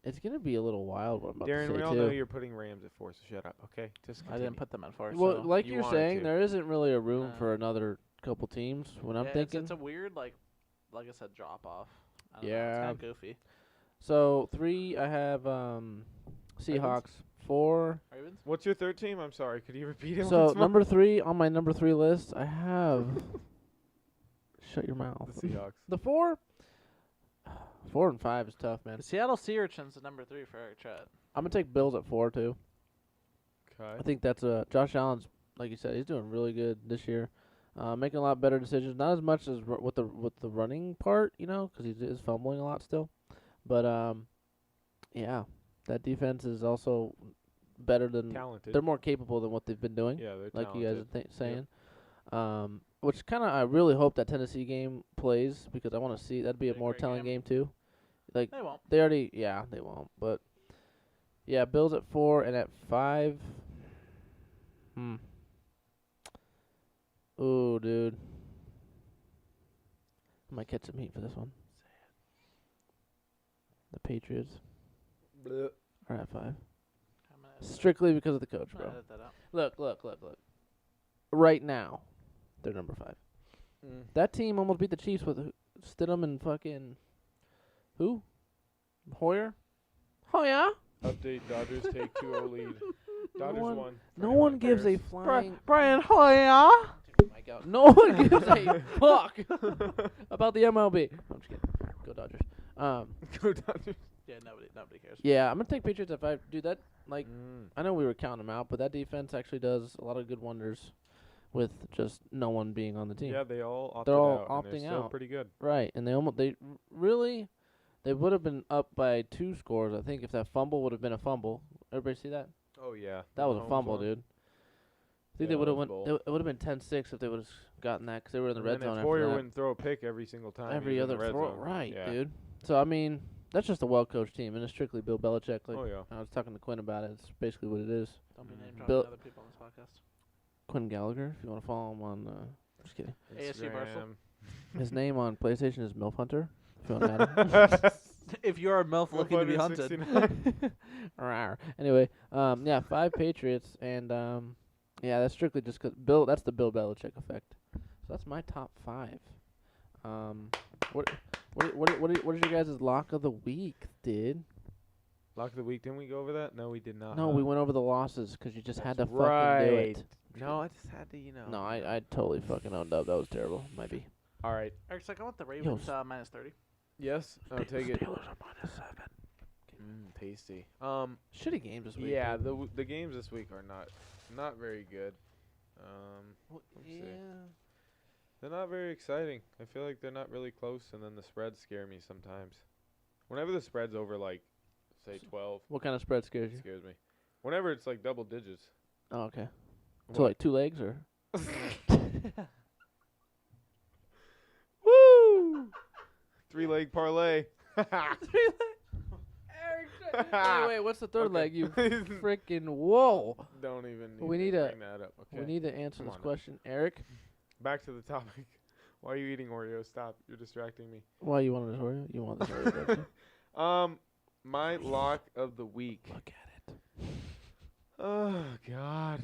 it's gonna be a little wild. What I'm about Darren, to we say all too. know you're putting Rams at 4, so shut up, okay? Just I continue. didn't put them at 4. Well, so. like you you're wanted saying, to. there isn't really a room No. for another couple teams. When I'm Yeah, thinking, it's a weird like I said, drop off. I don't know, Yeah. it's kind of goofy. so 3. I have Seahawks. 4. Ravens. What's your third team? I'm sorry, could you repeat it? So once more? number 3 on my number 3 list, I have. Shut your mouth. The Seahawks. The 4. 4 and 5 is tough, man. The Seattle Sea Urchins at number 3 for Eric Trett. I'm gonna take Bills at 4 too. Okay. I think that's Josh Allen's, like you said, he's doing really good this year, making a lot better decisions. Not as much as with the running part, because he is fumbling a lot still. But yeah, that defense is also better than Talented. they're more capable than what they've been doing. Yeah, they're like talented. you guys are saying. Which kind of I really hope that Tennessee game plays because I want to see that'd be a Be a more great telling game. game too. Like They won't. they already, they won't. But yeah, Bills at 4 and at 5. Ooh, dude. I might catch some heat for this one. The Patriots Bleh. are at 5. I'm gonna edit Strictly because of the coach, that. I'm bro. gonna edit that out. Look. Right now, they're number 5. Mm. That team almost beat the Chiefs with Stidham and fucking who? Hoyer? Oh yeah. Update: Dodgers take 2-0 lead. Dodgers one- won. No one gives a flying. Brian Hoyer. My God. No one gives a fuck about the MLB. I'm just kidding. Go Dodgers. Go Dodgers. Yeah, nobody cares. Yeah, I'm gonna take Patriots at 5. Dude, that like Mm. I know we were counting them out, but that defense actually does a lot of good wonders with just no one being on the team. Yeah, they all opted They're all out. And they're opting still out. pretty good. Right, and they would have been up by 2 scores. I think if that fumble would have been a fumble. Everybody see that? Oh yeah. That was a fumble, dude. I think Yeah, they would have that was went. bold. It would have been 10-6 if they would have gotten that because they were in the And red then zone if after Hoyer that. wouldn't throw a pick every single time. he Every was in the other red throw, zone. right, Yeah. dude. So I mean, that's just a well-coached team, and it's strictly Bill Belichick. Like Oh yeah. I was talking to Quinn about it. It's basically what it is. Don't be name Mhm. dropping Bill- other people on this podcast. Quinn Gallagher, if you want to follow him on. Just kidding. ASU Barstool. Instagram. His name on PlayStation is Milf Hunter. If you want to add him. If you're a MILF looking to be hunted. 169. Rawr. Anyway, yeah, 5 Patriots, and yeah, that's strictly just 'cause Bill. That's the Bill Belichick effect. So that's my top 5. What is your guys' lock of the week, dude? Lock of the week. Didn't we go over that? No, we did not. No, huh? we went over the losses because you just had to That's fucking do it. right. No, I just had to, No, I totally fucking owned up. That was terrible. Might be. All right. Eric's like, I want the Ravens minus 30. Yes, I'll take it. Steelers are -7. Tasty. Shitty games this week. Yeah, dude. the games this week are not very good. Let's see. Yeah. They're not very exciting. I feel like they're not really close, and then the spreads scare me sometimes. Whenever the spread's over, like, say 12, What kind of spread scares it you? scares me. Whenever it's like double digits. Oh, okay. What? So like 2 legs or? Woo! 3-leg parlay. Wait, what's the third Okay. leg? You freaking whoa! Don't even. We need to to- bring that up. Okay. We need to answer Come this on now. question, Eric. Back to the topic. Why are you eating Oreos? Stop. You're distracting me. Why you wanted this Oreo? You want this Oreo? don't you? My lock of the week. Look at it. Oh God.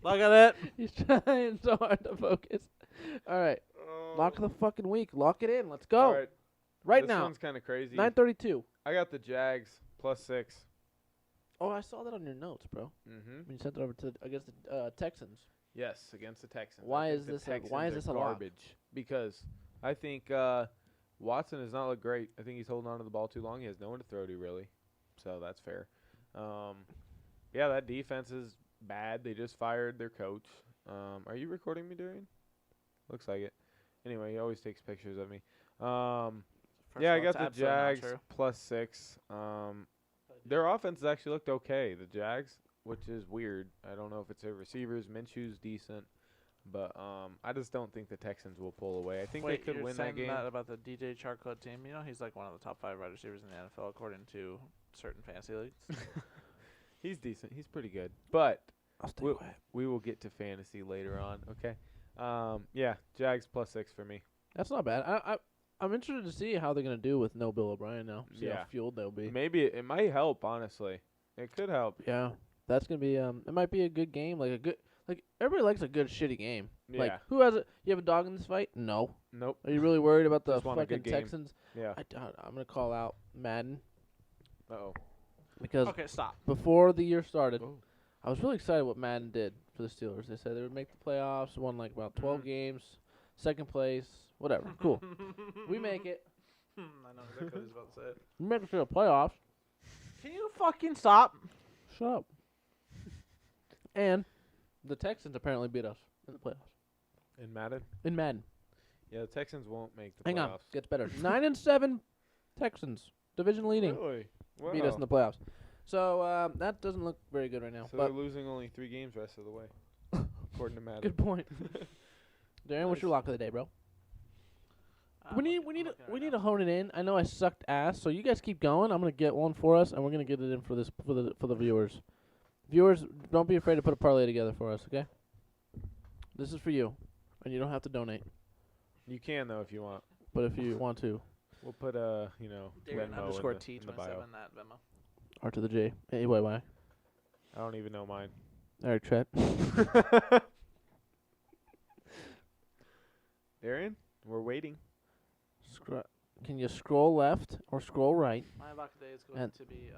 Look at it. He's trying so hard to focus. All right, lock of the fucking week. Lock it in. Let's go All right. right this now. one's kind of crazy. 9:32. I got the Jags +6. Oh, I saw that on your notes, bro. Mm-hmm. When you sent it over to against the Texans. Yes, against the Texans. Why I think is the this a- Texans why is are this a lock? garbage? Because I think Watson has not looked great. I think he's holding on to the ball too long. He has no one to throw to really, so that's fair. Yeah, that defense is bad. They just fired their coach. Are you recording me, Darrien? Looks like it. Anyway, he always takes pictures of me. Yeah, I got the Jags +6. Their offense actually looked okay. The Jags, which is weird. I don't know if it's their receivers. Minshew's decent, but I just don't think the Texans will pull away. I think Wait, they could you're win saying that game. that about the DJ Charcot team? You know, he's like one of the top 5 wide receivers in the NFL according to certain fantasy leagues. He's decent. He's pretty good. But I'll stay We'll- quiet. we will get to fantasy later on. Okay. Yeah, Jags +6 for me. That's not bad. I'm interested to see how they're gonna do with no Bill O'Brien now. See how Yeah. fueled they'll be. Maybe it might help. Honestly, it could help. Yeah, that's gonna be it might be a good game, like everybody likes a good shitty game. Yeah. Like who has it? You have a dog in this fight? No. Nope. Are you really worried about the Just want a fucking good game. Texans? Yeah. I'm gonna call out Madden Uh-oh. because Okay, stop. before the year started, Oh. I was really excited what Madden did for the Steelers. They said they would make the playoffs, won like about 12 Mhm. games, second place, whatever. Cool. We make it. I know exactly what he's about to say. We make it to the playoffs. Can you fucking stop? Shut up. And the Texans apparently beat us in the playoffs. In Madden? In Madden. Yeah, the Texans won't make the Hang playoffs. on. Gets better. 9-7 Texans. Division leading. Really? Wow. Beat us in the playoffs. So that doesn't look very good right now. So but they're losing only 3 games rest of the way, according to Madden. good point. Darren, what's Nice. your lock of the day, bro? We need to hone it in. I know I sucked ass, so you guys keep going. I'm gonna get one for us, and we're gonna get it in for the viewers. Viewers, don't be afraid to put a parlay together for us, okay? This is for you, and you don't have to donate. You can though if you want. But if you want to, We'll put Darrien Venmo underscore in T27 the bio. at Venmo. R to the J. AYY. I don't even know mine. Eric Trett. Darren, we're waiting. Can you scroll left or scroll right? My lock today is going And- to be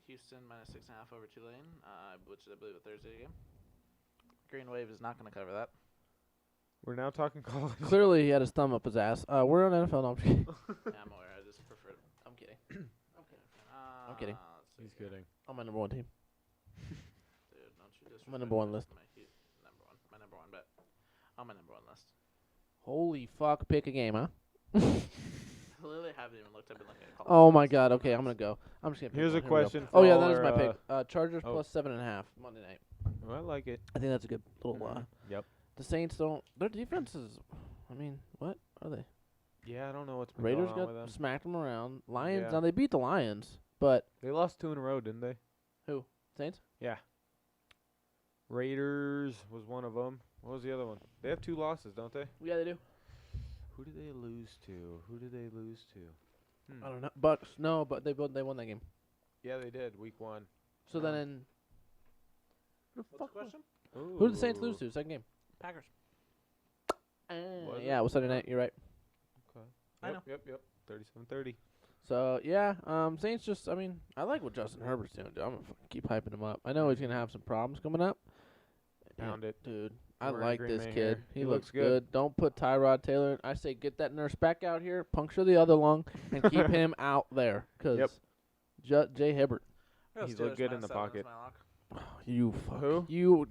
Houston -6.5 over Tulane, which is I believe a Thursday game. Green Wave is not going to cover that. We're now talking college. Clearly, he had his thumb up his ass. We're on NFL. No, I'm just kidding. Yeah, I'm aware. I just prefer it. I'm kidding. I'm kidding. Let's see He's here. kidding. On my number one team. Dude, don't you disrespect My number one list. My number one bet. On my number one list. Holy fuck! Pick a game, huh? I literally haven't even looked. I've been looking at college. Oh my god. Okay, I'm gonna go. I'm just gonna. Pick Here's one. a Here we go. question. Oh for yeah, all that is our, my pick. Chargers oh. plus 7.5 Monday night. I like it. I think that's a good little. Yep. The Saints don't. Their defense is. I mean, what are they? Yeah, I don't know what's been Raiders going on with got them. smacked them around. Lions. Yeah. Now they beat the Lions, but They lost 2 in a row, didn't they? Saints. Yeah. Raiders was one of them. What was the other one? They have 2 losses, don't they? Yeah, they do. Who did they lose to? I don't know. Bucks. No, but they won that game. Yeah, they did. Week 1. So then in. What's the question? Who did the Saints lose to? Second game. Packers. Was Yeah, it was Sunday night. You're right. Okay. I know. Yep. 37-30. So yeah, Saints just. I mean, I like what Justin Herbert's doing. Dude. I'm gonna fucking keep hyping him up. I know he's gonna have some problems coming up. Pound it. Dude. I Wearing like Green this Bay kid. here. He He looks looks good. good. Don't put Tyrod Taylor in. I say get that nurse back out here, puncture the other lung, and keep him out there. Cause Jay Hibbert, He's looked good in the pocket. you fuck. Who? You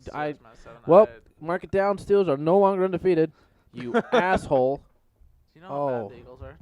well, mark it down. Steelers are no longer undefeated. You asshole. Do you know how Oh. bad the Eagles are?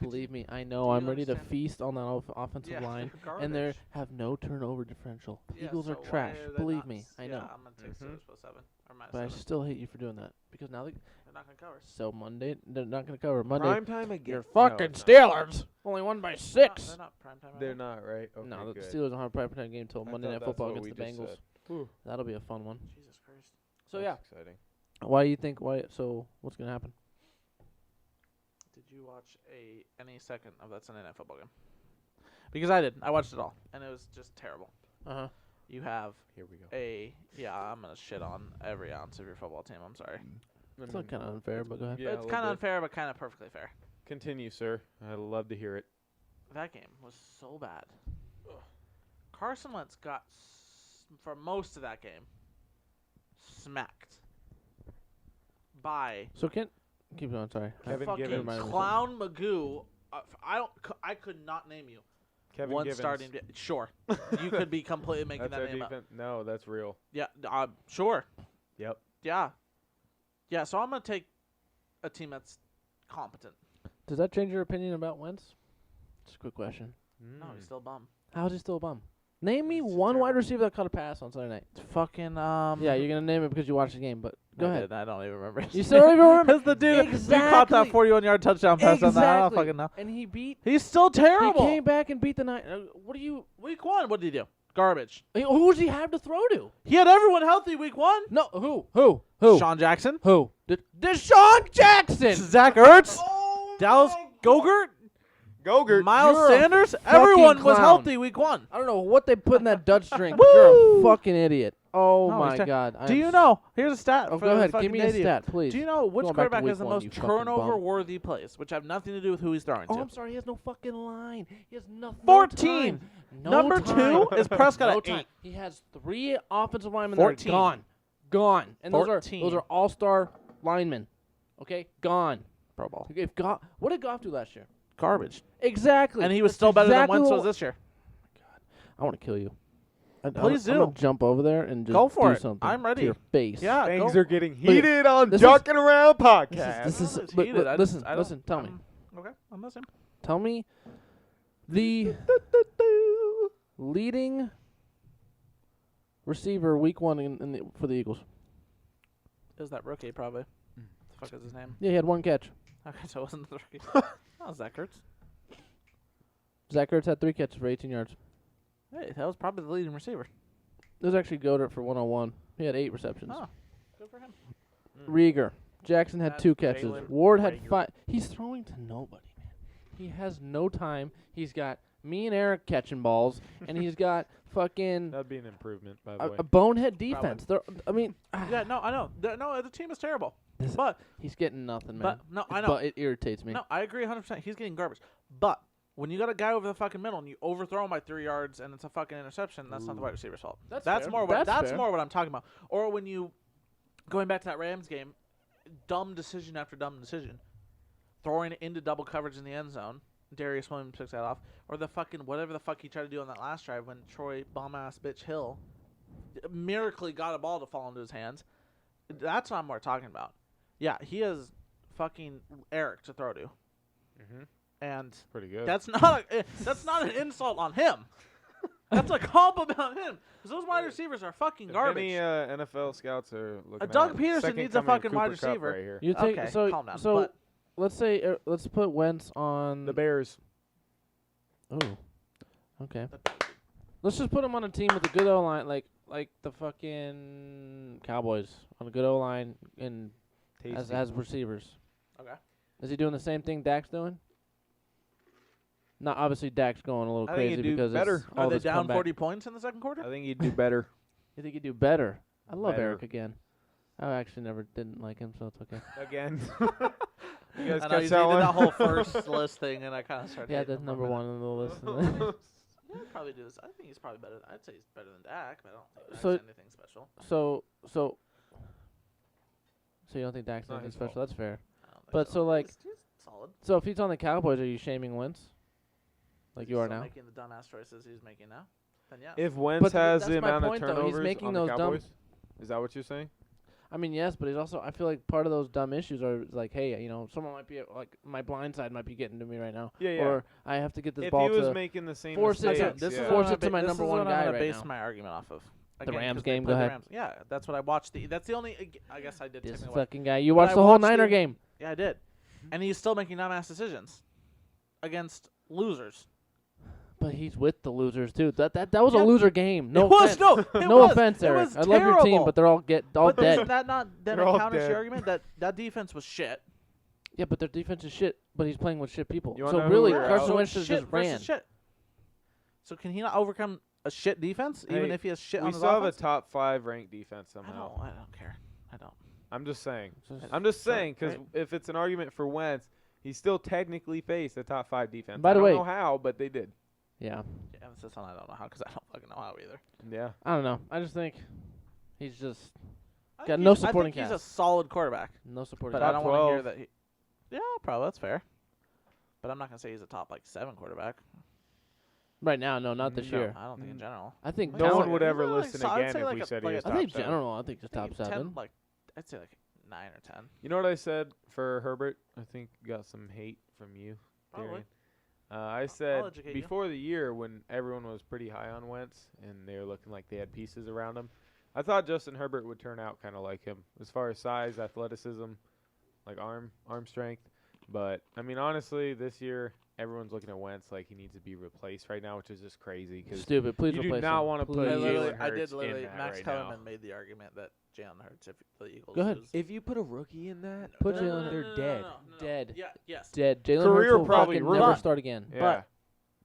Believe me, I know. Do you I'm ready to understand- feast on that offensive line, and they have no turnover differential. Eagles are trash. Believe me, I know. I'm going to take Steelers plus 7 or minus But I 7. still hate you for doing that because now They're not going to cover. so Monday they're not going to cover Monday. Prime time again. You're No, fucking it's not. Steelers. Only won by 6. They're not prime time. They're not, right? Okay, No, the good. Steelers don't have a prime time game until I Monday thought Night that's Football what against we the just Bengals. said. Whew. That'll be a fun one. Jesus Christ. So That's exciting. why do you think? Why? So what's gonna happen? Did you watch any second of that Sunday Night Football game? Because I did. I watched it all, and it was just terrible. Uh-huh. You have Here we go. I'm going to shit on every ounce of your football team. I'm sorry. It's not kind of unfair, but go ahead. Yeah, a It's little kind of bit. unfair, but kind of perfectly fair. Continue, sir. I'd love to hear it. That game was so bad. Carson Wentz got, for most of that game, smacked by So keep going. Sorry. Kevin fucking Givens. Clown Magoo. I could not name you Kevin one Givens. starting. Sure, you could be completely making That's that our name up. defense. No, that's real. Yeah, sure. Yep. Yeah. Yeah, so I'm going to take a team that's competent. Does that change your opinion about Wentz? Just a quick question. No, he's still a bum. How is he still a bum? Name me It's one terrible. wide receiver that caught a pass on Sunday night. Fucking, Yeah, you're gonna name it because you watched the game, but go I ahead. did, I don't even remember. You still don't even remember? That's the dude who Exactly. caught that 41-yard touchdown pass on that. I don't fucking know. And he beat. He's still terrible. He came back and beat the nine. What do you? Week 1, what did he do? Garbage. Who does he have to throw to? He had everyone healthy week 1. No, who? Sean Jackson. Who? Deshaun Jackson. Zach Ertz. Oh Dallas Gogurt. Gogurt. Miles You're a Sanders. Everyone was clown. healthy week 1. I don't know what they put in that Dutch drink. But you're a fucking idiot. Oh No, my he's ter- God. Do you know? Here's a stat. Oh, for go the ahead. fucking Give me a idiot. stat, please. Do you know which Going back to quarterback week has the one, most you fucking bum. turnover-worthy plays, which have nothing to do with who he's throwing Oh, to? I'm sorry. He has no fucking line. He has nothing. 14. No Number time. 2 is Prescott No at time. 8. He has 3 offensive linemen that are 14. gone. And those 14. are all-star linemen. Okay, gone. Pro Bowl. If what did Goff do last year? Garbage. Exactly. And he was That's still better exactly than Wentz what- was this year. I want to kill you. Please I'm do. gonna jump over there and just Go for do it. something I'm ready. to your face. Yeah, Things go. are getting heated on this is- Jockin Around podcast. This is It's but heated. listen. Tell me. Okay, I'm listening. Tell me the leading receiver week 1 for the Eagles. Is that rookie probably? The fuck is his name? Yeah, he had 1 catch. Okay, so it wasn't the rookie. Oh, Zach Ertz. Zach Ertz had 3 catches for 18 yards. Hey, that was probably the leading receiver. It was actually Goddard for 101. He had 8 receptions. Oh, good for him. Rieger. Jackson had That's 2 catches. Jalen Ward had Rieger. 5. He's throwing to nobody, man. He has no time. He's got me and Eric catching balls, and he's got fucking That'd be an improvement, by the way. a bonehead defense. I mean, Yeah, no, I know. No, the team is terrible. This- But he's getting nothing, man. But no, I know. But it irritates me. No, I agree 100%. He's getting garbage. But when you got a guy over the fucking middle and you overthrow him by 3 yards and it's a fucking interception, that's not the wide receiver's fault. That's That's fair. more what That's fair. more what I'm talking about. Or when you going back to that Rams game, dumb decision after dumb decision, throwing it into double coverage in the end zone. Darius Williams picks that off, or the fucking whatever the fuck he tried to do on that last drive when Troy bomb ass bitch Hill miraculously got a ball to fall into his hands. That's what I'm more talking about. Yeah, he has fucking Eric to throw to, Mm-hmm. and Pretty good. that's not an insult on him. That's a compliment on him. Because those wide receivers are fucking If garbage. any NFL scouts are looking Doug at Peterson second needs a coming of fucking Cooper wide Kupp receiver. right here. You take Okay, so calm down, so. but- Let's say let's put Wentz on The Bears. Ooh. Okay. Let's just put him on a team with a good O line, like the fucking Cowboys on a good O line and Tasty. as receivers. Okay. Is he doing the same thing Dak's doing? No, obviously Dak's going a little I think crazy he'd do because better. it's Are all they this down comeback. 40 points in the second quarter? I think he'd do better. You think he'd do better? I love Better. Eric again. I actually never didn't like him, so it's okay. Again. You guys I know catch he's that did one? that whole first list thing, and I kind of started. Yeah, hating that's him for a number minute. 1 on the list. Yeah, I'd probably do this. I think he's probably better. I'd say he's better than Dak, but I don't think Dak's So- anything special. so you don't think Dak's Not anything his special? fault. That's fair. I don't think But so, like- he's solid. So if he's on the Cowboys, are you shaming Wentz? Like He's you are still now? making the dumbass choices he's making now. Then yeah. If Wentz But has that's the my amount point, of though. He's turnovers making on the those dumb- Cowboys, is that what you're saying? I mean, yes, but he's also. I feel like part of those dumb issues are like, hey, someone might be like my blind side might be getting to me right now, Yeah, yeah. or I have to get this If ball he was to making the same force it mistakes, to- this yeah. is force what it to my this number is one what guy I'm gonna right base now. my argument off of. The Rams 'cause they game, played go the ahead. Rams. Yeah, that's what I watched. That's the only. I guess I did. This technically watch- fucking guy. You But watched I the whole watched Niner the- game. Yeah, I did. And he's still making dumbass decisions against losers. But he's with the losers too. That was Yeah. a loser game. No It was, offense. no, it No was. offense, It Eric. was I love your team, terrible. but they're all But dead. isn't that not then They're it all counters dead. your argument that defense was shit? Yeah, but their defense is shit. But he's playing with shit people. You wanna So know who really, we're Carson out? Wentz So just shit versus ran. shit. So can he not overcome a shit defense, even Hey, if he has shit We on his still have a offense? top 5 ranked defense I somehow. don't care. I don't. I'm just saying. Just- I'm just Sure, saying because right. if it's an argument for Wentz, he still technically faced a top 5 defense. By I the don't way- know how, but they did. Yeah. Yeah, emphasis on I don't know how because I don't fucking know how either. Yeah. I don't know. I just think he's just I Got think no he's- supporting I think he's a cast. solid quarterback, no supporting. but Top I don't want to hear 12. that. Yeah, probably that's fair. But I'm not gonna say he's a top 7 quarterback. Right now, no, not this No. year. I don't think in general. I think No talent- one would ever He's like listen so- I'd again say if like we a- said like he a was I top think 7. general. I think just I top think 10, 7. I'd say like 9 or 10. You know what I said for Herbert? I think got some hate from you, Probably. Darrien. I said educate you. before the year when everyone was pretty high on Wentz and they were looking like they had pieces around him, I thought Justin Herbert would turn out kind of like him as far as size, athleticism, like arm strength. But I mean, honestly, this year everyone's looking at Wentz like he needs to be replaced right now, which is just crazy because Stupid. Please you do replace not him. wanna put Please. Jalen I did Hurts in literally. that Max right Kellerman now. made the argument that Jalen Hurts, if the Eagles Go ahead. lose, if you put a rookie in that, Put No, Jalen- no, no, they're no, no, dead. no. Dead. Yeah. Yes. Dead. Jalen Career Hurts will probably fucking ruined. never start again. Yeah.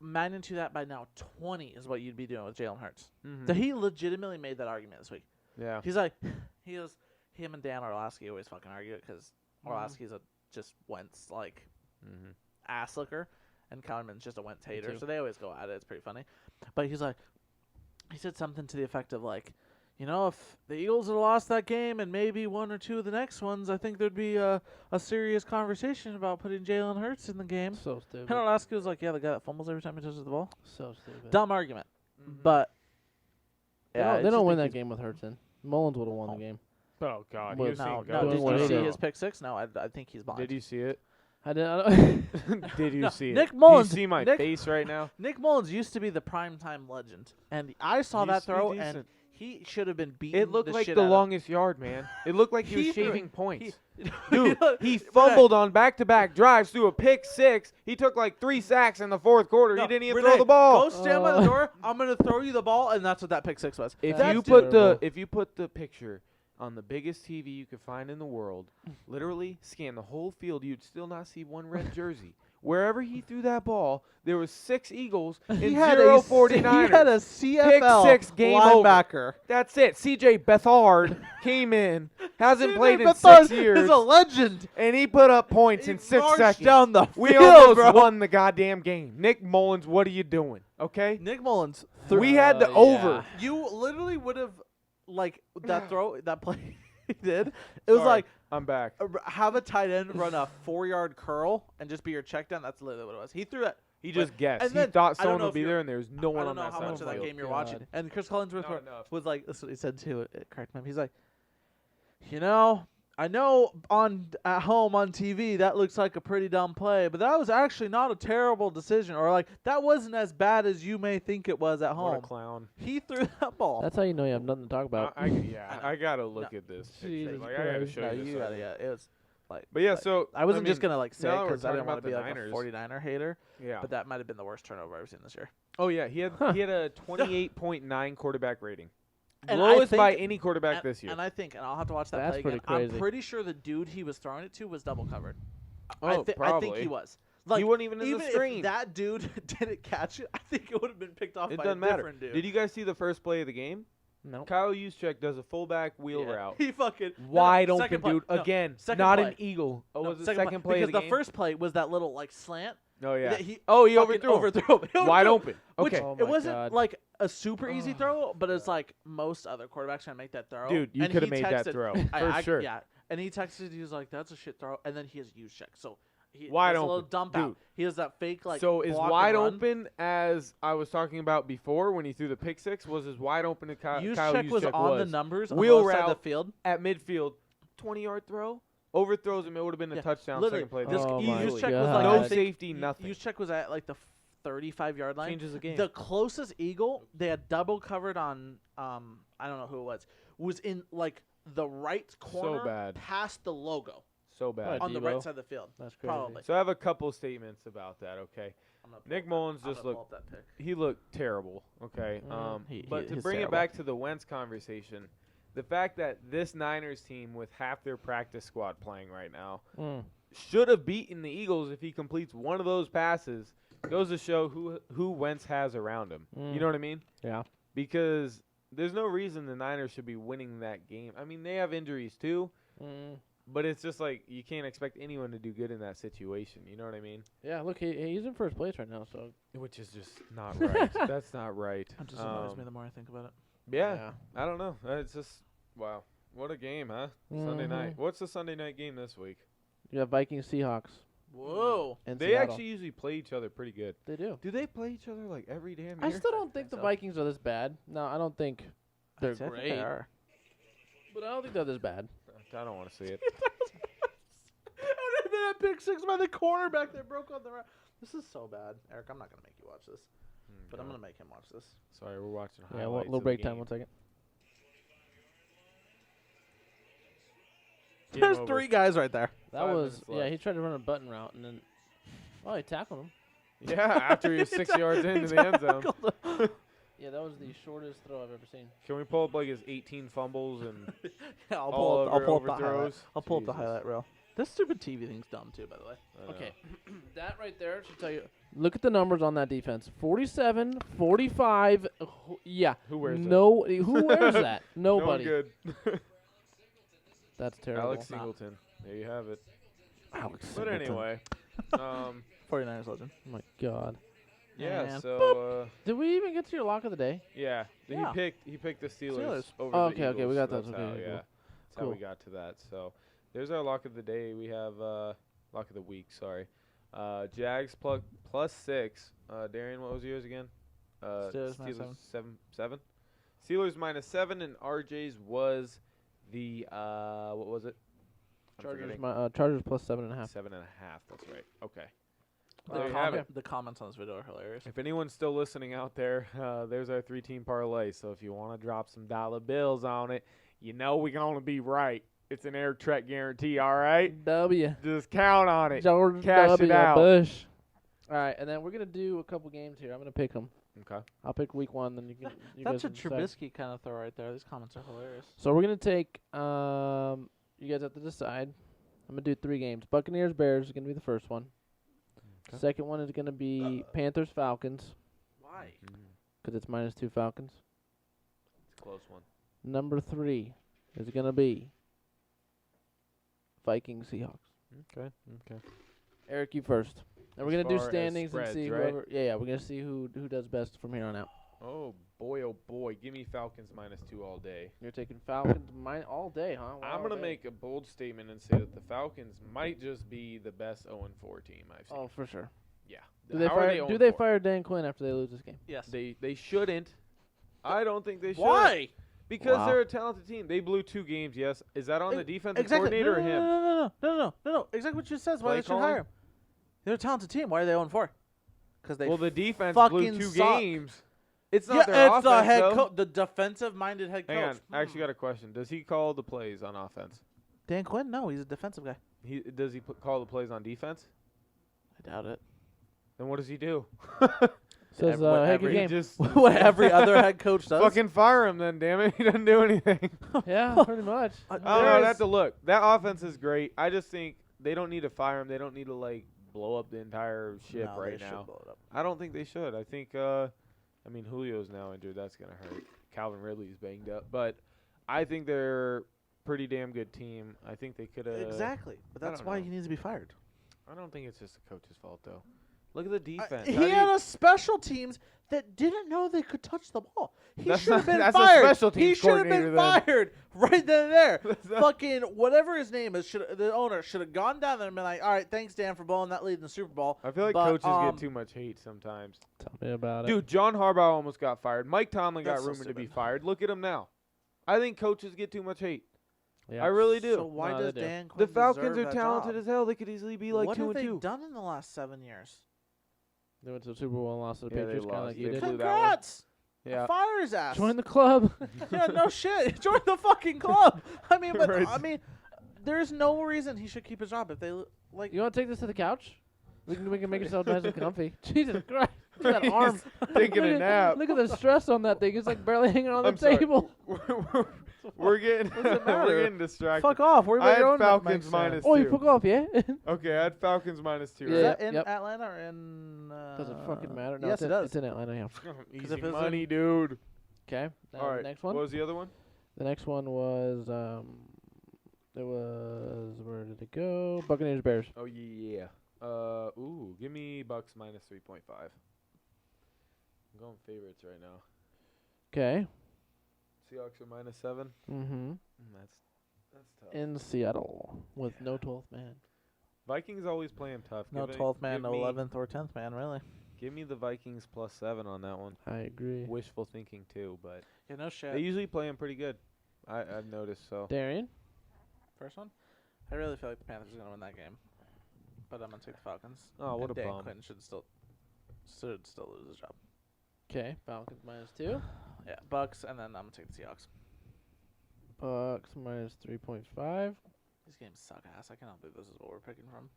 Magnitude that by now 20 is what you'd be doing with Jalen Hurts. Mhm. So he legitimately made that argument this week. Yeah. He's like, him and Dan Orlovsky always fucking argue it because Orlovsky's a just Wentz like Mhm. ass licker, and Kellerman's just a Wentz hater. too. So they always go at it. It's pretty funny. But he's like, he said something to the effect of like, if the Eagles had lost that game and maybe one or two of the next ones, I think there'd be a serious conversation about putting Jalen Hurts in the game. So stupid. And Orlovsky was like, yeah, the guy that fumbles every time he touches the ball. So stupid. Dumb argument. But They don't win that game with Hurts in. Mullins would have won the game. Oh God, Well, he was No, seeing no. doing Did what you he see did. his pick six? No, I think he's blind. Did you see it? I didn't. Did you No, see it? Nick Do Mullins- you see my Nick- face right now? Nick Mullins used to be the primetime legend, and I saw that Used to be throw, and decent. he should have been beaten. It looked the like shit the out of- longest yard, man. It looked like he was He threw- shaving points. Dude, Dude, he fumbled on back-to-back drives, threw a pick six. He took like 3 sacks in the fourth quarter. He didn't even throw the ball. Go stand by the door. I'm gonna throw you the ball, and that's what that pick six was. If That's you put terrible. if you put the picture on the biggest TV you could find in the world, literally scan the whole field, you'd still not see one red jersey. Wherever he threw that ball, there was 6 Eagles and 0 49ers. He had a CFL Pick six, game over. linebacker. That's it. C.J. Bethard came in, hasn't played in Bethard 6 years, is a legend. and he put up points in 6 marched seconds. down the We field, almost bro. won the goddamn game. Nick Mullins, what are you doing? Okay? Nick Mullins. We had the yeah. over. You literally would have that throw that play he did. It was Sorry, like I'm back. have a tight end run a 4-yard curl and just be your check down. That's literally what it was. He threw that. He just guessed. and He then- thought I don't someone know would if be you're- there, and there was no one I on don't know that how side much of of the that field. game you're God. watching. And Chris Collinsworth Not enough. was like, this is what he said too. It cracked him. He's like, I know at home on TV that looks like a pretty dumb play, but that was actually not a terrible decision, or like that wasn't as bad as you may think it was at What a home. clown. He threw that ball. That's how you know you have nothing to talk about. I gotta look at this picture. Jesus Like, I gotta Christ. show No, you this. you gotta, yeah, it was like. But yeah, like, so I wasn't just mean, gonna like say now it we're because I talking didn't want to about be the like a Niners. 49er hater, yeah. but that might have been the worst turnover I've seen this year. Oh yeah, he had a 28.9 quarterback rating. And I Lowest by think- any quarterback and, this year. And I think, and I'll have to watch that That's play again. pretty I'm crazy. pretty sure the dude he was throwing it to was double covered. Oh, I think probably. he was. Like, he wasn't even in the even screen. if that dude didn't catch it, I think it would have been picked off It by doesn't a matter. different dude. Did you guys see the first play of the game? No. Kyle Juszczyk does a fullback wheel Yeah. route. He fucking Wide no, open, second play. dude. No, Again, second not play. an eagle. Oh, No, was the second second play because of the the game? first play was that little like slant. Oh yeah. that he He fucking overthrew him. him. Wide open. Which Okay. Oh it my wasn't God. like a super easy throw, but it's like most other quarterbacks trying to make that throw. Dude, you And could have he made that texted- throw I for sure. Yeah, and he texted. He was like, "That's a shit throw," and then he has used check. So he Wide it's a little open. dump Dude. out. He has that fake like. So is block and wide run. open as I was talking about before when he threw the pick six was as wide open as Kyle Juszczyk was Juszczyk on the numbers on Wheel both sides of route. the field. at midfield, 20-yard throw, overthrows him. It would have been a Yeah, touchdown. literally, Second play. this Oh my easily. Juszczyk was like God. No I think safety, nothing. Juszczyk was at like the 35-yard line. Changes the game. The closest eagle they had double covered on I don't know who it was in like the right corner bad. past the logo So bad. Oh, on the Debo. right side of the field. That's crazy. Probably. So I have a couple statements about that. Okay, I'm gonna Nick pull up Mullins that- I'm just gonna looked. pull up that pick. He looked terrible. Okay, but to he's bring it terrible. back to the Wentz conversation, the fact that this Niners team with half their practice squad playing right now Mm. should have beaten the Eagles if he completes one of those passes goes to show who Wentz has around him. Mm. You know what I mean? Yeah. Because there's no reason the Niners should be winning that game. I mean, they have injuries too, Mm. but it's just like you can't expect anyone to do good in that situation. You know what I mean? Yeah. Look, he's in first place right now. So Which is just not right. That's not right. That just annoys me the more I think about it. Yeah, I don't know. It's just wow. What a game, huh? Sunday Mhm. night. What's the Sunday night game this week? you have Vikings Seahawks. Whoa. In They Seattle. actually usually play each other pretty good. They do. Do they play each other like every damn year? I still don't think the so. Vikings are this bad. No, I don't think they're I think great. They are. But I don't think they're this bad. I don't want to see it. That pick six by the cornerback that broke on the right. This is so bad, Eric. I'm not gonna make you watch this, but I'm gonna make him watch this. Sorry, we're watching highlights. Yeah, little of the break time. game. 1 second. Game There's over. 3 guys right there. That 5 was minutes yeah. left. He tried to run a button route and then, oh, he tackled him. Yeah, after he was 6 yards into the end zone. Yeah, that was the shortest throw I've ever seen. Can we pull up like his 18 fumbles and Yeah, I'll all pull up the highlight. overthrows? I'll pull up the Jesus. highlight reel. This stupid TV thing's dumb too, by the way. I know. Okay, that right there should tell you. Look at the numbers on that defense. 47, 45. Yeah. Who wears that? No, who wears that? Nobody. No good. That's terrible. Alex Singleton. There you have it. Alex But Singleton. anyway, 49ers legend. Oh my God. yeah. Man. So Did we even get to your lock of the day? yeah, Yeah. he picked the Steelers, Steelers. over Oh, the okay, okay, we Eagles, got so those. that's Okay, how, cool. yeah, that's how Cool. we got to that. So there's our lock of the day. We have lock of the week. Sorry, Jags +6. Darrien, what was yours again? Steelers minus seven. Steelers -7, and RJ's was the what was it? I'm forgetting. Chargers plus 7.5. 7.5. That's right. Okay. The, There you have it. the comments on this video are hilarious. If anyone's still listening out there, there's our 3-team parlay. So if you want to drop some dollar bills on it, you know we're going to be right. It's an Air Trek guarantee, all right? W. Just count on it. George Cash it W. out. Bush. All right, and then we're going to do a couple games here. I'm going to pick them. Okay. I'll pick week 1, then you can. That's a guys can decide. Trubisky kind of throw right there. These comments are hilarious. So we're going to take, you guys have to decide. I'm going to do 3 games. Buccaneers, Bears is going to be the first one. Okay. Second one is going to be Panthers, Falcons, Why? because it's -2 Falcons. It's a close one. Number 3 is going to be Vikings, Seahawks. Okay. Eric, you first. And we're As going to do far as standings and spreads, see right? whoever. Yeah, we're going to see who does best from here on out. Oh boy. Give me Falcons -2 all day. You're taking Falcons all day, huh? I'm going to make a bold statement and say that the Falcons might just be the best 0-4 team I've seen. Oh, for sure. Yeah. Do they How are fire? Do they 0-4? fire Dan Quinn after they lose this game? Yes. They shouldn't. I don't think they should. Why? Because Wow. they're a talented team. They blew 2 games, yes. Is that on the defensive Exactly. coordinator or him? No. Exactly what you said. Why Play they should calling? hire him. They're a talented team. Why are they 0-4? Because they Well, the defense fucking blew 2 suck. games. It's not their it's offense, the head though. coach, the defensive-minded head Hang coach. on. I actually got a question. Does he call the plays on offense? Dan Quinn? No, he's a defensive guy. Does he call the plays on defense? I doubt it. Then what does he do? Says, what hey, good every- game. Just What every other head coach does. fucking fire him then, damn it. He doesn't do anything. Yeah, pretty much. I don't know. I'd have to look. That offense is great. I just think they don't need to fire him. They don't need to, like, blow up the entire ship No, right they now. should blow it up. I don't think they should. I think, Julio's now injured. That's going to hurt. Calvin Ridley's banged up. But I think they're pretty damn good team. I think they could have. Exactly. But I that's don't why know. he needs to be fired. I don't think it's just the coach's fault, though. Look at the defense. He How do you- had a special teams that didn't know they could touch the ball. He That's should have not- been that's a fired. special He teams should have been coordinator then. fired right then and there. That's not- Fucking whatever his name is, the owner should have gone down there and been like, "All right, thanks Dan for blowing that lead in the Super Bowl." I feel like But, coaches get too much hate sometimes. Tell me about it. Dude, John Harbaugh almost got fired. Mike Tomlin got That's so rumored to be stupid. fired. Look at him now. I think coaches get too much hate. Yeah. I really do. So why No, does they do. Dan Quinn The Falcons deserve are that talented job? as hell. They could easily be like what 2 have and they 2. done in the last 7 years? They went to the Super Bowl and lost to the Yeah, they Patriots, kind of lost. like you They did. blew that one. Congrats! Yeah. Fire his ass. Join the club. Yeah, no shit. Join the fucking club. I mean, but Right. there's no reason he should keep his job if they like. You want to take this to the couch? We can make yourself nice and comfy. Jesus Christ. Look at that arm. Taking a Look at- nap. Look at the stress on that thing. It's like barely hanging on the I'm sorry. table. We're getting it matter? we're getting distracted. Fuck off. We're I had going Falcons minus Oh, you 2. fuck off, yeah? Okay, I had Falcons -2. Yeah. Is Right? that in Yep. Atlanta or in? Does it fucking matter? No, yes, it's it in, does. It's in Atlanta, yeah. Easy if it's money, dude. Okay. All right. The next one. What was the other one? The next one was it was, where did it go? Buccaneers, Bears. Oh yeah. Give me Bucks -3.5. I'm going favorites right now. Okay. Seahawks are -7. Mm-hmm. That's tough. In Seattle with no 12th man. Vikings always play 'em tough. No Give 12th man, give no me- 11th or 10th man, really. Give me the Vikings +7 on that one. I agree. Wishful thinking too, but Yeah, no shit. they usually play 'em pretty good. I've noticed so. Darrien? First one. I really feel like the Panthers are gonna win that game, but I'm gonna take the Falcons. Oh, what and a Dan bum. Quinn should still lose his job. Okay. Falcons -2. Yeah, Bucks, and then I'm gonna take the Seahawks. Bucks -3.5. These games suck ass. I cannot believe this is what we're picking from.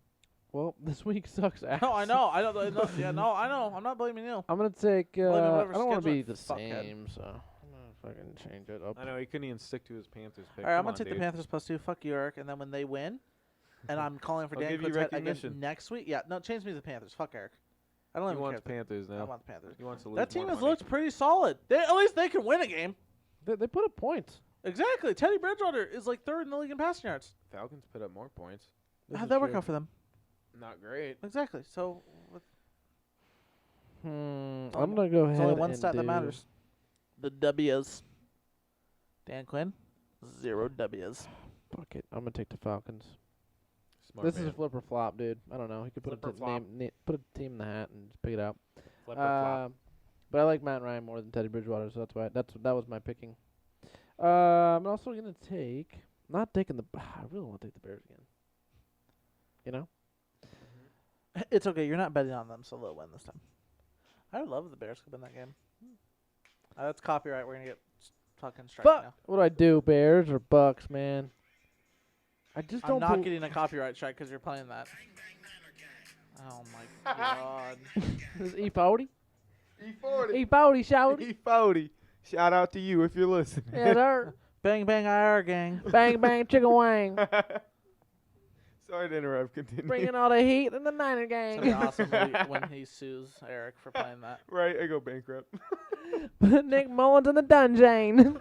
Well, this week sucks ass. No, I know. I don't. Yeah, no, I know. I'm not blaming you. I'm gonna take. I whatever don't want to be schedule the it, fuckhead. same, so I'm gonna fucking change it up. I know he couldn't even stick to his Panthers pick. All right, I'm Come gonna on, take the dude. Panthers +2. Fuck you, Eric. And then when they win, and I'm calling for I'll Dan give you Quinn's head again recognition. next week. Yeah, no, change me to the Panthers. Fuck Eric. I don't He even wants care. Panthers I now. want the Panthers. He wants to lose That team more has money. looked pretty solid. At least they can win a game. They put up points. Exactly. Teddy Bridgewater is like 3rd in the league in passing yards. Falcons put up more points. This How'd is that work true. out for them? Not great. Exactly. So I'm only- gonna go ahead. there's only one and stat that do- matters. The W's. Dan Quinn, 0 W's. Fuck it. I'm gonna take the Falcons. Smart This man. is a flip or flop, dude. I don't know. He could put Flip or a flop. put a team in the hat and just pick it out. Flip or flop. But I like Matt Ryan more than Teddy Bridgewater, so that was my picking. I'm also gonna take. Not taking the. I really want to take the Bears again. You know. It's okay. You're not betting on them, so they'll win this time. I would love if the Bears could win that game. That's copyright. We're gonna get fucking strike Fuck. now. What do I do, Bears or Bucks, man? I just I'm don't. not getting a copyright strike because you're playing that. Oh my god. This is E40. E40. E40, shout. E40. Shout out to you if you're listening. Yeah, sir. Bang bang IR gang. Bang bang chicken wang. Sorry to interrupt. Continue. Bringing all the heat in the Niner It's gang. gonna be awesome when he sues Eric for playing that. Right, I go bankrupt. Nick Mullins in the dungeon.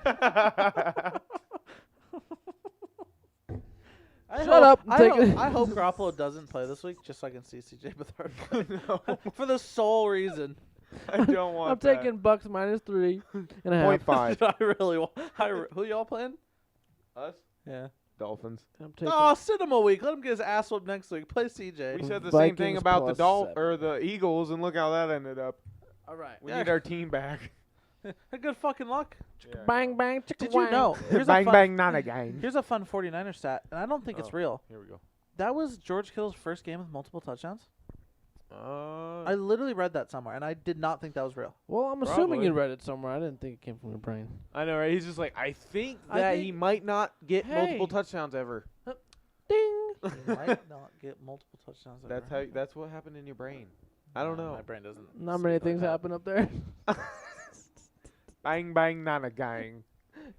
Shut up. I hope Garoppolo doesn't play this week just so I can see CJ Beathard No, for the sole reason. I don't want I'm that. taking Bucks -3.5. 0.5. I really want. Who y'all playing? Us? Yeah. Dolphins. I'm taking Oh, sit him a week. Let him get his ass whooped next week. Play CJ. We said the same thing Vikings about the +7. the Eagles, and look how that ended up. All right. We Yeah. need our team back. Good fucking luck. Bang bang chicken Did you wang. know? Here's Bang a fun, bang, not again. Here's a fun 49er stat, and I don't think it's Oh. real. Here we go. That was George Kittle's first game with multiple touchdowns. Uh, I literally read that somewhere, and I did not think that was real. Well, I'm assuming Probably. you read it somewhere. I didn't think it came from your brain. I know, right? He's just like, I think I that think- he might not get Hey. multiple touchdowns ever. Ding. He might not get multiple touchdowns. That's ever. how. That's what happened in your brain. I don't know. My brain doesn't. Not see many like things that. happen up there. Bang bang, not a gang.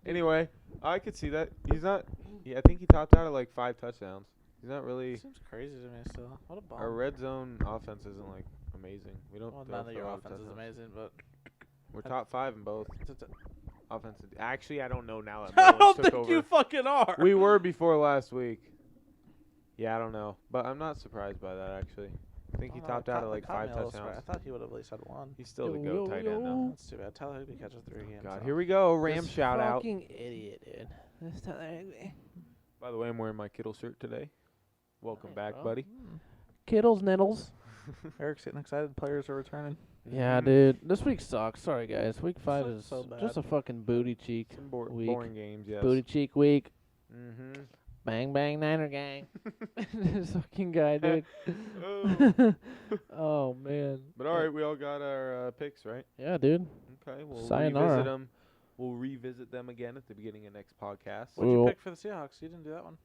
Anyway, I could see that. He's not. Yeah, I think he topped out at like 5 touchdowns. He's not really. Seems crazy to me still. What a bomb. Our red zone offense isn't like amazing. We don't. Well, throw none of for your a lot of offense is touchdowns. amazing, but We're top 5 in both it's a offensive. Actually, I don't know now that I Mullins don't took think over. you fucking are. We were before last week. Yeah, I don't know, but I'm not surprised by that actually. I think he Oh, topped that out at caught- like that caught 5 me a little surprised. touchdowns. I thought he would have at least had one. He's still the Yo, GOAT yo, tight yo. end now. That's too bad. Tyler Higbee catches 3 games. God, so. here we go. Ram This shout out. Fucking idiot, dude. This Tyler Higbee. By the way, I'm wearing my Kittle shirt today. Welcome Nice, back, bro. buddy. Kittles, niddles. Eric's getting excited. Players are returning. Yeah, Mhm. dude. This week sucks. Sorry, guys. Week 5 looks is so just bad. a fucking booty cheek Some week. boring games, yes. Booty cheek week. Mm-hmm. Bang bang Niner gang. This fucking guy, dude. Oh. Oh man. But all right, we all got our picks, right? Yeah, dude. Okay, we'll Sayonara. revisit them. We'll revisit them again at the beginning of next podcast. What'd you Well- pick for the Seahawks? You didn't do that one.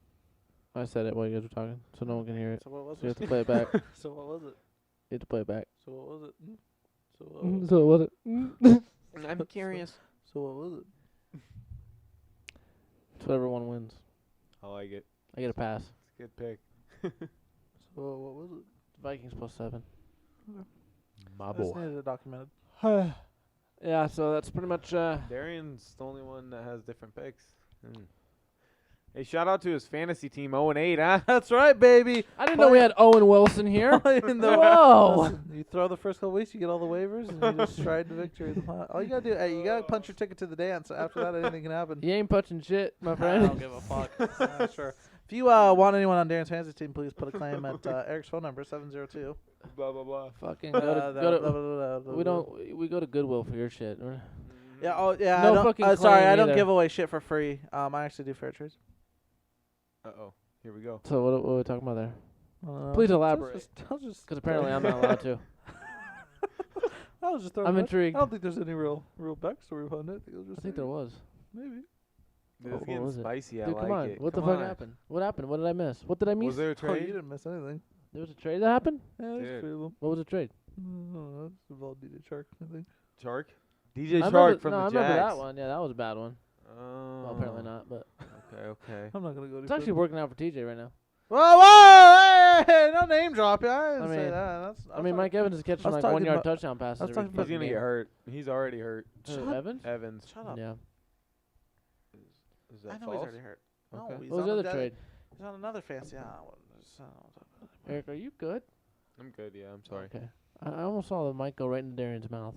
I said it while you guys were talking, so no one can hear it. So what was So you have it? to play it back. You So what was it? have to play it back. So what was it? So what was it? So what was it? I'm curious. So what was it? It's whatever one wins. I like it. I get a pass. It's a good pick. So what was it? Vikings +7. My I just needed it documented. Yeah, so that's pretty much. Darien's the only one that has different picks. Hey, shout out to his fantasy team, 0-8, huh? That's right, baby. I didn't know we had Owen Wilson here. Even though- Whoa. Listen, you throw the first couple weeks, you get all the waivers, and you just stride to victory. All you gotta do, hey, you gotta punch your ticket to the dance. After that, anything can happen. You ain't punching shit, my I friend. don't give a fuck. Sure. If you want anyone on Darren's fantasy team, please put a claim at Eric's phone number 702. Blah, blah, blah. Fucking go to. We don't. We go to Goodwill for your shit. Yeah. Oh, yeah. No I don't, fucking sorry, claim I don't either. give away shit for free. I actually do fair trades. Uh-oh. Here we go. So what are we talking about there? Please elaborate. I'll just Because apparently I'm not allowed to. I was just throwing I'm it out. intrigued. I don't think there's any real backstory behind it. I think there was. Maybe. This is what getting was it? spicy. I Dude, like come on. it. What the Come fuck on. happened? What happened? What did I miss? What did I miss? Was there a Oh, you trade? didn't miss anything. There was a trade that happened? Yeah, there's Dude. 3 of them. What was the trade? No, that's involved DJ Shark, I think. Shark? I DJ remember- Shark from no, the I remember Jags. that one. Yeah, that was a bad one. Oh. Well, apparently not, but Okay, okay. I'm not gonna go. it's actually working out for TJ right now. Whoa! Hey, no name drop. Yeah, I didn't say mean- that. That's, I mean, Mike Evans is catching I was like talking 1-yard about- touchdown passes. I was every talking about- He's fucking gonna game. get hurt. He's already hurt. Who, Evans? Evans. Shut up. Yeah. Is that I know false? he's already hurt. No, Okay. he's What was on the other dead- trade? He's on another fancy. Eric, are you good? I'm good, yeah. I'm sorry. Okay. I almost saw the mic go right into Darren's mouth.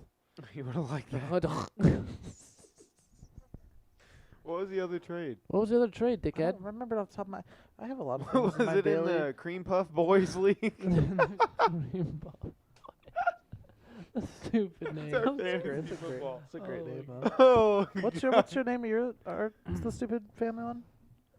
You would have liked that. What What was the other trade? was the other trade, I dickhead? don't remember it off the top of my. I have a lot of Was things in my it in daily. the Cream Puff Boys League? Stupid name. our It's fantasy great. football. It's a great Oh, name. Oh, What's your name of your what's the stupid family one?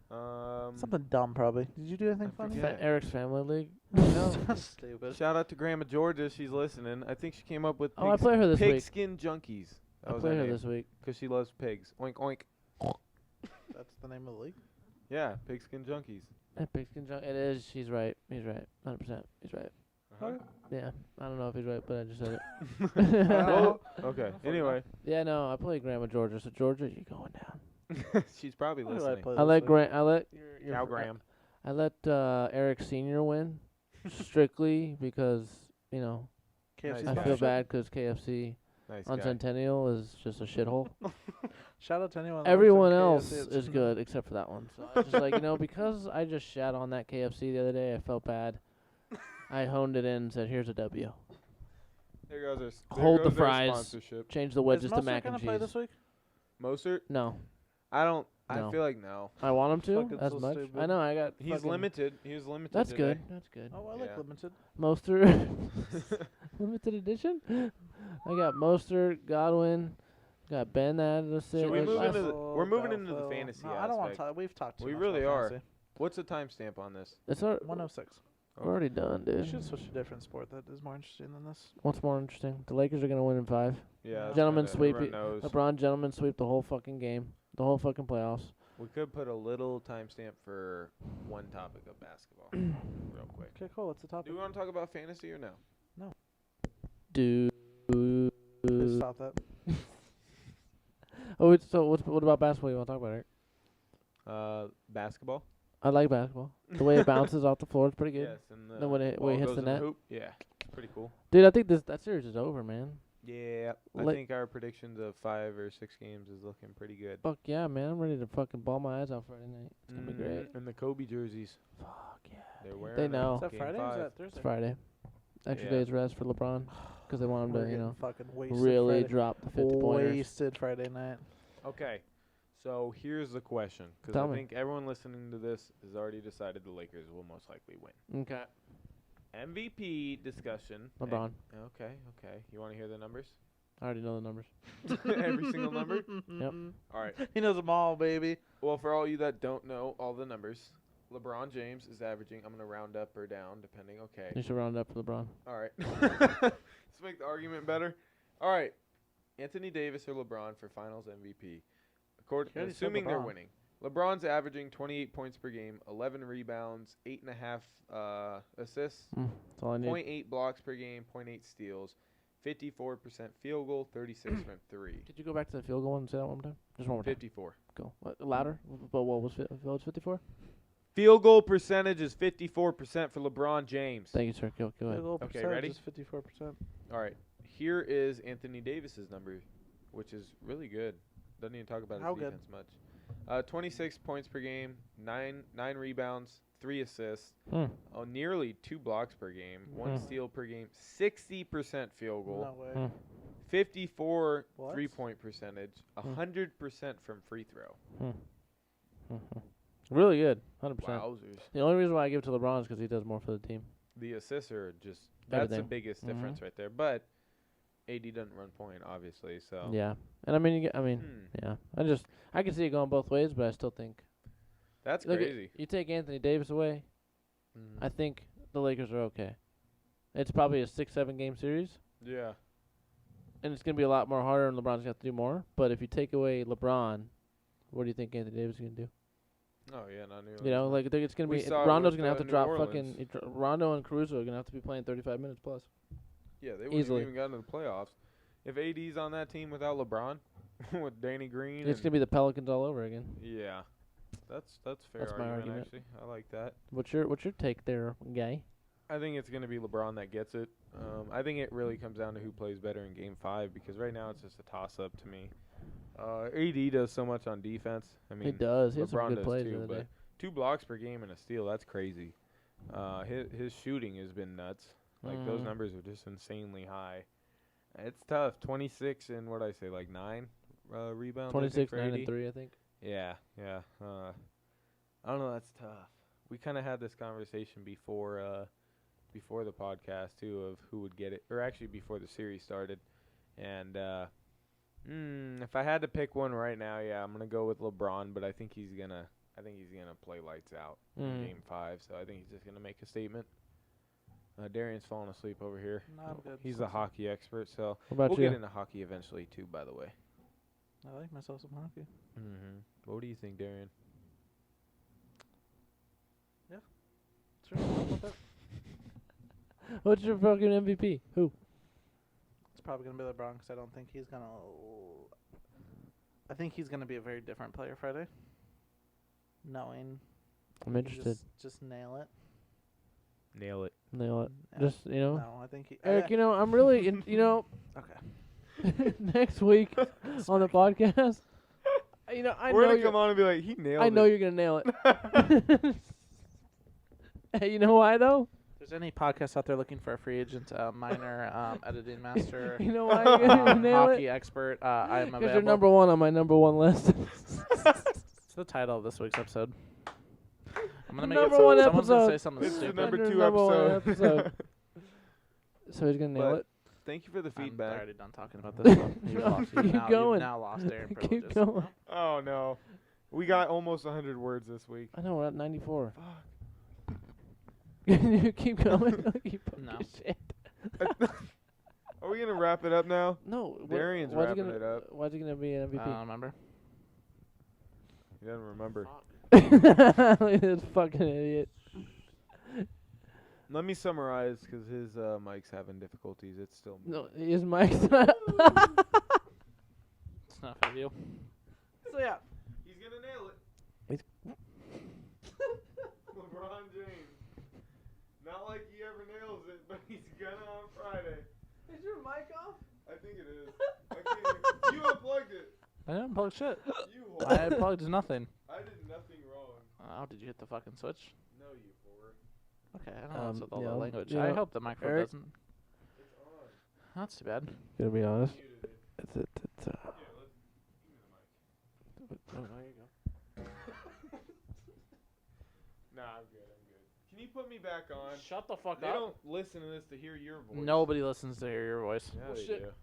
Um, Something dumb probably. Did you do anything I funny? forget. Eric's Family League. no. Stupid. Shout out to Grandma Georgia. She's listening. I think she came up with Oh, I play her this week. Pigskin Junkies. That I was play her her name. this week. Because she loves pigs. Oink, oink. That's the name of the league. Yeah, Pigskin Junkies. It is. She's right. He's right. 100%. He's right. Uh-huh. Yeah. I don't know if he's right, but I just said it. Oh, okay. Anyway, Yeah, no, I play Grandma Georgia. So Georgia, you going down? she's probably Who do I listening. play I this let week? Grant. I let your Cow Graham. I let Eric Senior win strictly because KFC. Nice I guy. feel bad because KFC Nice on guy. Centennial is just a shithole. Shout out to anyone. that Everyone works else at KFC. is good except for that one. So I was just like, because I just shat on that KFC the other day, I felt bad. I honed it in and said, "Here's a W. There goes our, Hold the goes our fries. sponsorship. Change the Is wedges to Mostert mac and gonna play cheese." this week? Mostert? No, I don't. No. I feel like no. I want him to Fucking as so much. stupid. I know. I got. He's fucking- limited. He was limited. That's today. good. That's good. Oh, I like Yeah. limited. Mostert, limited edition. I got Mostert, Godwin, got Ben added a sit. Should we like move last- into we're moving into the fantasy No, I don't want to aspect. talk. We've talked too We much really about are. fantasy. What's the timestamp on this? It's our, 106. we're already done, We dude. should switch to a different sport that is more interesting than this. What's more interesting? The Lakers are gonna win in 5. Yeah, that's Gentlemen kinda- sweep everyone knows. LeBron gentlemen sweep the whole fucking game, the whole fucking playoffs. We could put a little timestamp for one topic of basketball, real quick. Okay, cool. What's the topic? Do we want to talk about fantasy or no? Dude. Please stop that. Oh, so what about basketball you want to talk about, Eric? Basketball. I like basketball. The way it bounces off the floor is pretty good. Yes, and Then when it- when it ball hits goes the in net? hoop. Yeah, pretty cool. Dude, I think that series is over, man. Yeah, I Like- think our predictions of 5 or 6 games is looking pretty good. Fuck yeah, man. I'm ready to fucking ball my eyes out Friday night. It's gonna be great. And the Kobe jerseys, Fuck yeah. they're wearing. They them. know. Is that Game Friday or is 5. that Thursday? It's Friday. Extra Yeah. day's rest for LeBron because they want We're him to, getting fucking wasted really Friday. drop the 50 pointers. Wasted Friday night. Okay, so here's the question, because Tell I me. think everyone listening to this has already decided the Lakers will most likely win. Okay. MVP discussion. LeBron. Okay. You want to hear the numbers? I already know the numbers. Every single number? Yep. All right. He knows them all, baby. Well, for all you that don't know all the numbers, LeBron James is averaging, I'm going to round up or down, depending. Okay. You should round up for LeBron. All right. Let's make the argument better. All right. Anthony Davis or LeBron for Finals MVP. You already said Assuming they're LeBron. winning. LeBron's averaging 28 points per game, 11 rebounds, 8.5 assists, That's all I need. 0.8 blocks per game, 0.8 steals, 54% field goal, 36 from 3. Did you go back to the field goal and say that one more time? Just one more time. 54. Go. What, louder? But what was Village 54? Field goal percentage is 54% for LeBron James. Thank you, sir. Go ahead. Field goal Okay, percentage ready? is 54%. All right. Here is Anthony Davis's number, which is really good. Doesn't even talk about How his good? defense much. 26 points per game, 9 rebounds, 3 assists, nearly 2 blocks per game, 1 steal per game, 60% field goal, No way. Hmm. 54 What? 3-point percentage, 100% from free throw. Really good. 100%. Wowzers. The only reason why I give it to LeBron is because he does more for the team. The assists are just, that's the Everything. biggest difference right there. But AD doesn't run point, obviously, so. Yeah. And yeah. I can see it going both ways, but I still think. That's Look, crazy. you take Anthony Davis away, Mhm. I think the Lakers are okay. It's probably a 6-7 game series, Yeah. and it's going to be a lot more harder, and LeBron's going to have to do more. But if you take away LeBron, what do you think Anthony Davis is going to do? Oh, yeah, not nearly. You know, as much. like it's going to We be saw it Rondo's with, going to have to New drop Orleans. fucking Rondo and Caruso are going to have to be playing 35 minutes plus. Yeah, they wouldn't Easily. have even gotten to the playoffs. If AD's on that team without LeBron, with Danny Green, It's going to be the Pelicans all over again. yeah, that's fair. That's my argument. Actually, I like that. What's your take there, guy? I think it's gonna be LeBron that gets it. I think it really comes down to who plays better in Game 5 because right now it's just a toss-up to me. AD does so much on defense. I mean, He does. He has some LeBron good does plays too, the other but day. 2 blocks per game and a steal, that's crazy. His shooting has been nuts. Like those numbers are just insanely high. It's tough. 26 and what did I say, like 9 rebounds. I think, 26, for 9, AD? and 3, I think. Yeah. I don't know. That's tough. We kind of had this conversation before before the podcast too of who would get it, or actually before the series started. And if I had to pick one right now, yeah, I'm gonna go with LeBron. But I think he's gonna play lights out in Game 5. So I think he's just gonna make a statement. Darrien's falling asleep over here. No, I'm good. He's a hockey expert, so What about we'll you? get into hockey eventually too. By the way. I like myself some hockey. Mm-hmm. What do you think, Darrien? Sure. How about that? What's your fucking MVP? Who? It's probably gonna be LeBron because I don't think he's gonna. I think he's gonna be a very different player Friday. Knowing. I'm he can interested. Just nail it. Nail it. Nail it. Yeah. Just, you know. No, I think he. Eric, you know, I'm really, Okay. next week on the podcast, I We're know gonna you're, come on and be like, he nailed I know it. you're gonna nail it. Hey, you know why though? If there's any podcasts out there looking for a free agent, minor editing master, You know why you're gonna nail hockey it? expert, I am Because you're available. number one on my number one list. It's the title of this week's episode. I'm gonna make Number it. one Someone's gonna episode. say something It's the stupid. number Your 2 number one episode. episode. So he's gonna nail But it. Thank you for the I'm feedback. already done talking about this. So you've No, lost, keep you've going. now lost Darren Keep privileges. going. Oh no, we got almost 100 words this week. I know we're at 94. Fuck. You keep going. You fucking No. shit. Are we gonna wrap it up now? No. Darrien's why's he wrapping gonna, it up. Why's he gonna be an I don't MVP? remember. He doesn't remember. Look at this fucking idiot. Let me summarize, because his mic's having difficulties. It's still No, moving. his mic's It's not for you. So yeah, he's gonna nail it. He's- LeBron James. Not like he ever nails it, but he's gonna on Friday. Is your mic off? I think it is. I can't you unplugged it. I didn't plug shit. You. I plugged nothing. I did nothing wrong. Oh, did you hit the fucking switch? No, you whore. Okay, I don't know what's with all yeah, the language. you I know, hope the microphone Eric- doesn't. It's on. That's too bad. Gonna be honest. Muted it. It's Yeah, let's give me the mic. oh, there you go. Nah, I'm good. Can you put me back on? Shut the fuck They don't listen to this to hear your voice. Nobody listens to hear your voice. Yeah, Well, they shit.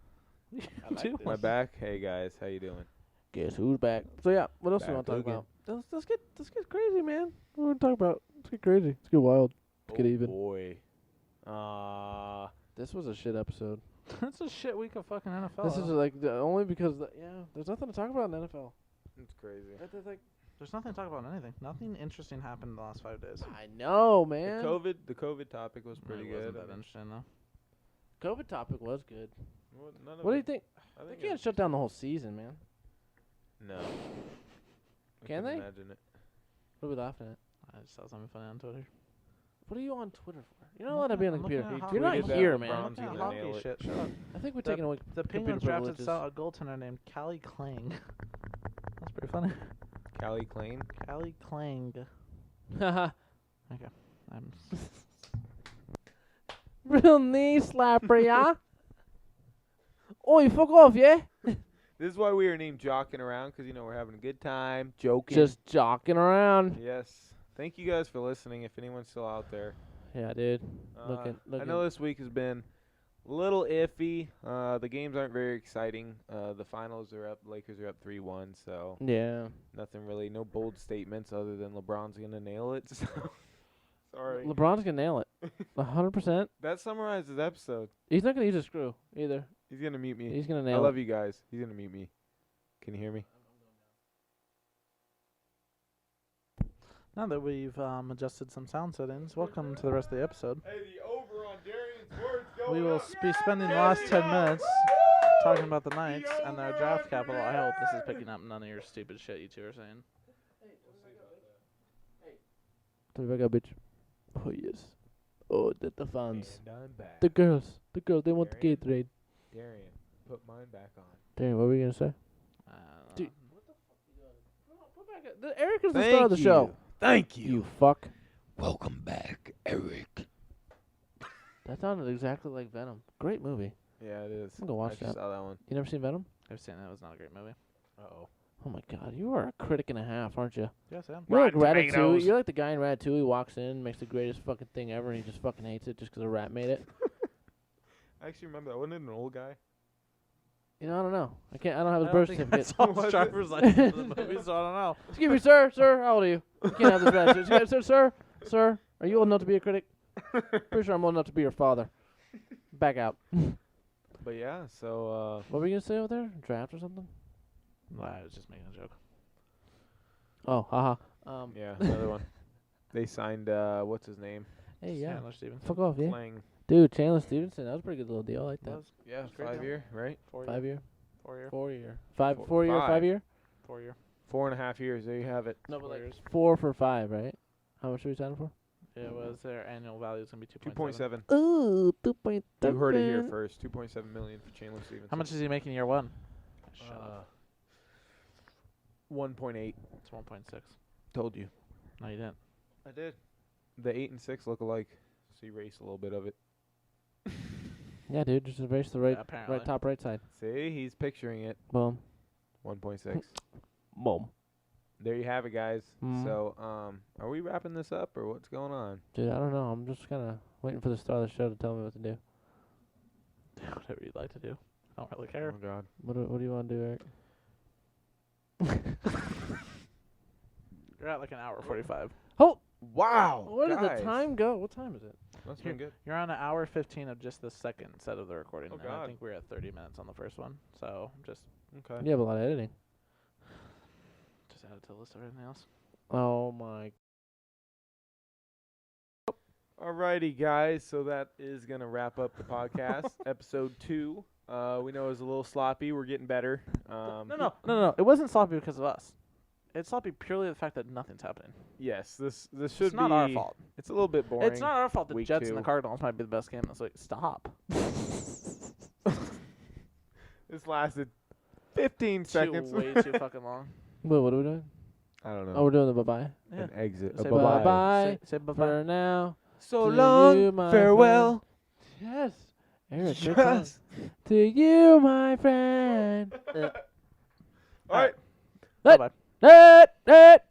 do. I like do. this. My back. Hey guys, how you doing? Guess who's back? So yeah, what else do you Back want to talk again. about? Let's get crazy, man. What are we talking about? Let's get crazy. Let's get wild. Let's get even. Boy. This was a shit episode. That's a shit week of fucking NFL. This is like only because there's nothing to talk about in the NFL. It's crazy. There's like There's nothing to talk about in anything. Nothing interesting happened in the last 5 days. I know, man. The COVID topic was pretty It good. wasn't that interesting though. COVID topic was good. Well, none of What do it- you think? I They think can't it- shut down the whole season, man. No. I Can they? Imagine it. What are we laughing at? I just saw something funny on Twitter. What are you on Twitter for? You're not allowed to be on the I'm looking computer. at You're not tweeted that here, LeBron's man. gonna Looking at nail hockey it. shit. Shut up. I think we're The- taking away. The computer Penguins drafted privileges. a goaltender named Callie Klang. That's pretty funny. Callie Klein. Callie Klang. Haha. I'm Real knee slapper, yeah? Oi, fuck off, yeah? This is why we are named Jockin around, because we're having a good time, joking. Just jocking around. Yes. Thank you guys for listening. If anyone's still out there. Yeah, dude. I Looking. know this week has been a little iffy. The games aren't very exciting. The finals are up. Lakers are up 3-1. So Yeah. nothing really. No bold statements other than LeBron's gonna nail it. So sorry. LeBron's gonna nail it. 100%. That summarizes the episode. He's not gonna use a screw either. He's gonna mute me. He's gonna I nail love it. you guys. He's gonna mute me. Can you hear me? Now that we've adjusted some sound settings, welcome to the rest of the episode. Hey, the over on Darrien's words We will be spending the last 10 minutes talking about the Knights and their draft capital. I hope this is picking up none of your stupid shit you two are saying. Turn back up, bitch. Oh, yes. Oh, the fans. And I'm back. The girls, they want the Darien. Gatorade. Darrien, put mine back on. Damn, what were you gonna say? Dude. Eric is the star of the show. Thank You fuck. Welcome back, Eric. That sounded exactly like Venom. Great movie. Yeah, it is. I'm gonna watch I just that. saw that one. You never seen Venom? I've seen that. It was not a great movie. Uh-oh. Oh my God, you are a critic and a half, aren't you? Yes, I am. You're like Rotten Ratatouille. Tomatoes. You're like the guy in Ratatouille who walks in, makes the greatest fucking thing ever, and he just fucking hates it just 'cause a rat made it. I actually remember that. Wasn't it an old guy? You know, I don't know. I don't have his I birth don't think I certificate. saw Was his it? driver's license in the movie, so I don't know. Excuse me, sir. Sir, how old are you? You can't have this rat. Sir, are you old enough to be a critic? Pretty sure I'm old enough to be your father. Back out. But yeah, so What were you gonna say over there? Draft or something? Nah, I was just making a joke. Oh, haha. yeah, another one. They signed what's his name? Hey, yeah. Chandler Stevenson. Fuck off, yeah. Playing. Dude, Chandler Stevenson. That was a pretty good little deal. I like that. Was Yeah, great 5 deal. year, right? 4 5 year, 4 year. 4 year, Four- 4 year, 5 5. year. 4 year. 4.5 years. There you have it. No, but 4 like years. 4 for 5, right? How much are we signing for? It was their annual value is gonna be 2.7. Ooh, 2.7. You heard it here first. 2.7 million for Chandler Stevenson. How much is he making year one? Shut up. 1.8. It's 1.6. Told you. No, you didn't. I did. The 8 and 6 look alike. So you erase a little bit of it. Yeah, dude, just erase the right, apparently. right top, right side. See, he's picturing it. Boom, 1.6. boom. There you have it, guys. Mm. So, are we wrapping this up or what's going on? Dude, I don't know. I'm just kind of waiting for the star of the show to tell me what to do. Whatever you'd like to do. I don't really care. Oh God. What do you want to do, Eric? You're at like an hour 45. Oh, Wow. where did guys. the time go? What time is it? That's been good. You're on an hour 15 of just the second set of the recording. Oh, and I God. think we're at 30 minutes on the first one. So just Okay. You have a lot of editing. add it to the list of everything else. Oh my. Alrighty, guys. So that is gonna wrap up the podcast, episode 2. We know it was a little sloppy. We're getting better. No. It wasn't sloppy because of us. It's sloppy purely the fact that nothing's happening. Yes, this should It's be. not our fault. It's a little bit boring. It's not our fault. The week Jets 2. and the Cardinals might be the best game this week. Stop. This lasted 15 seconds. Way too fucking long. Wait, what are we doing? I don't know. Oh, we're doing the bye-bye. Yeah. An exit. Say A bye-bye. bye-bye. Bye. Say bye-bye. For now. So To long. you, my Farewell. Yes. Eric, good time. Just. To you, my friend. All right. Bye-bye. Hit.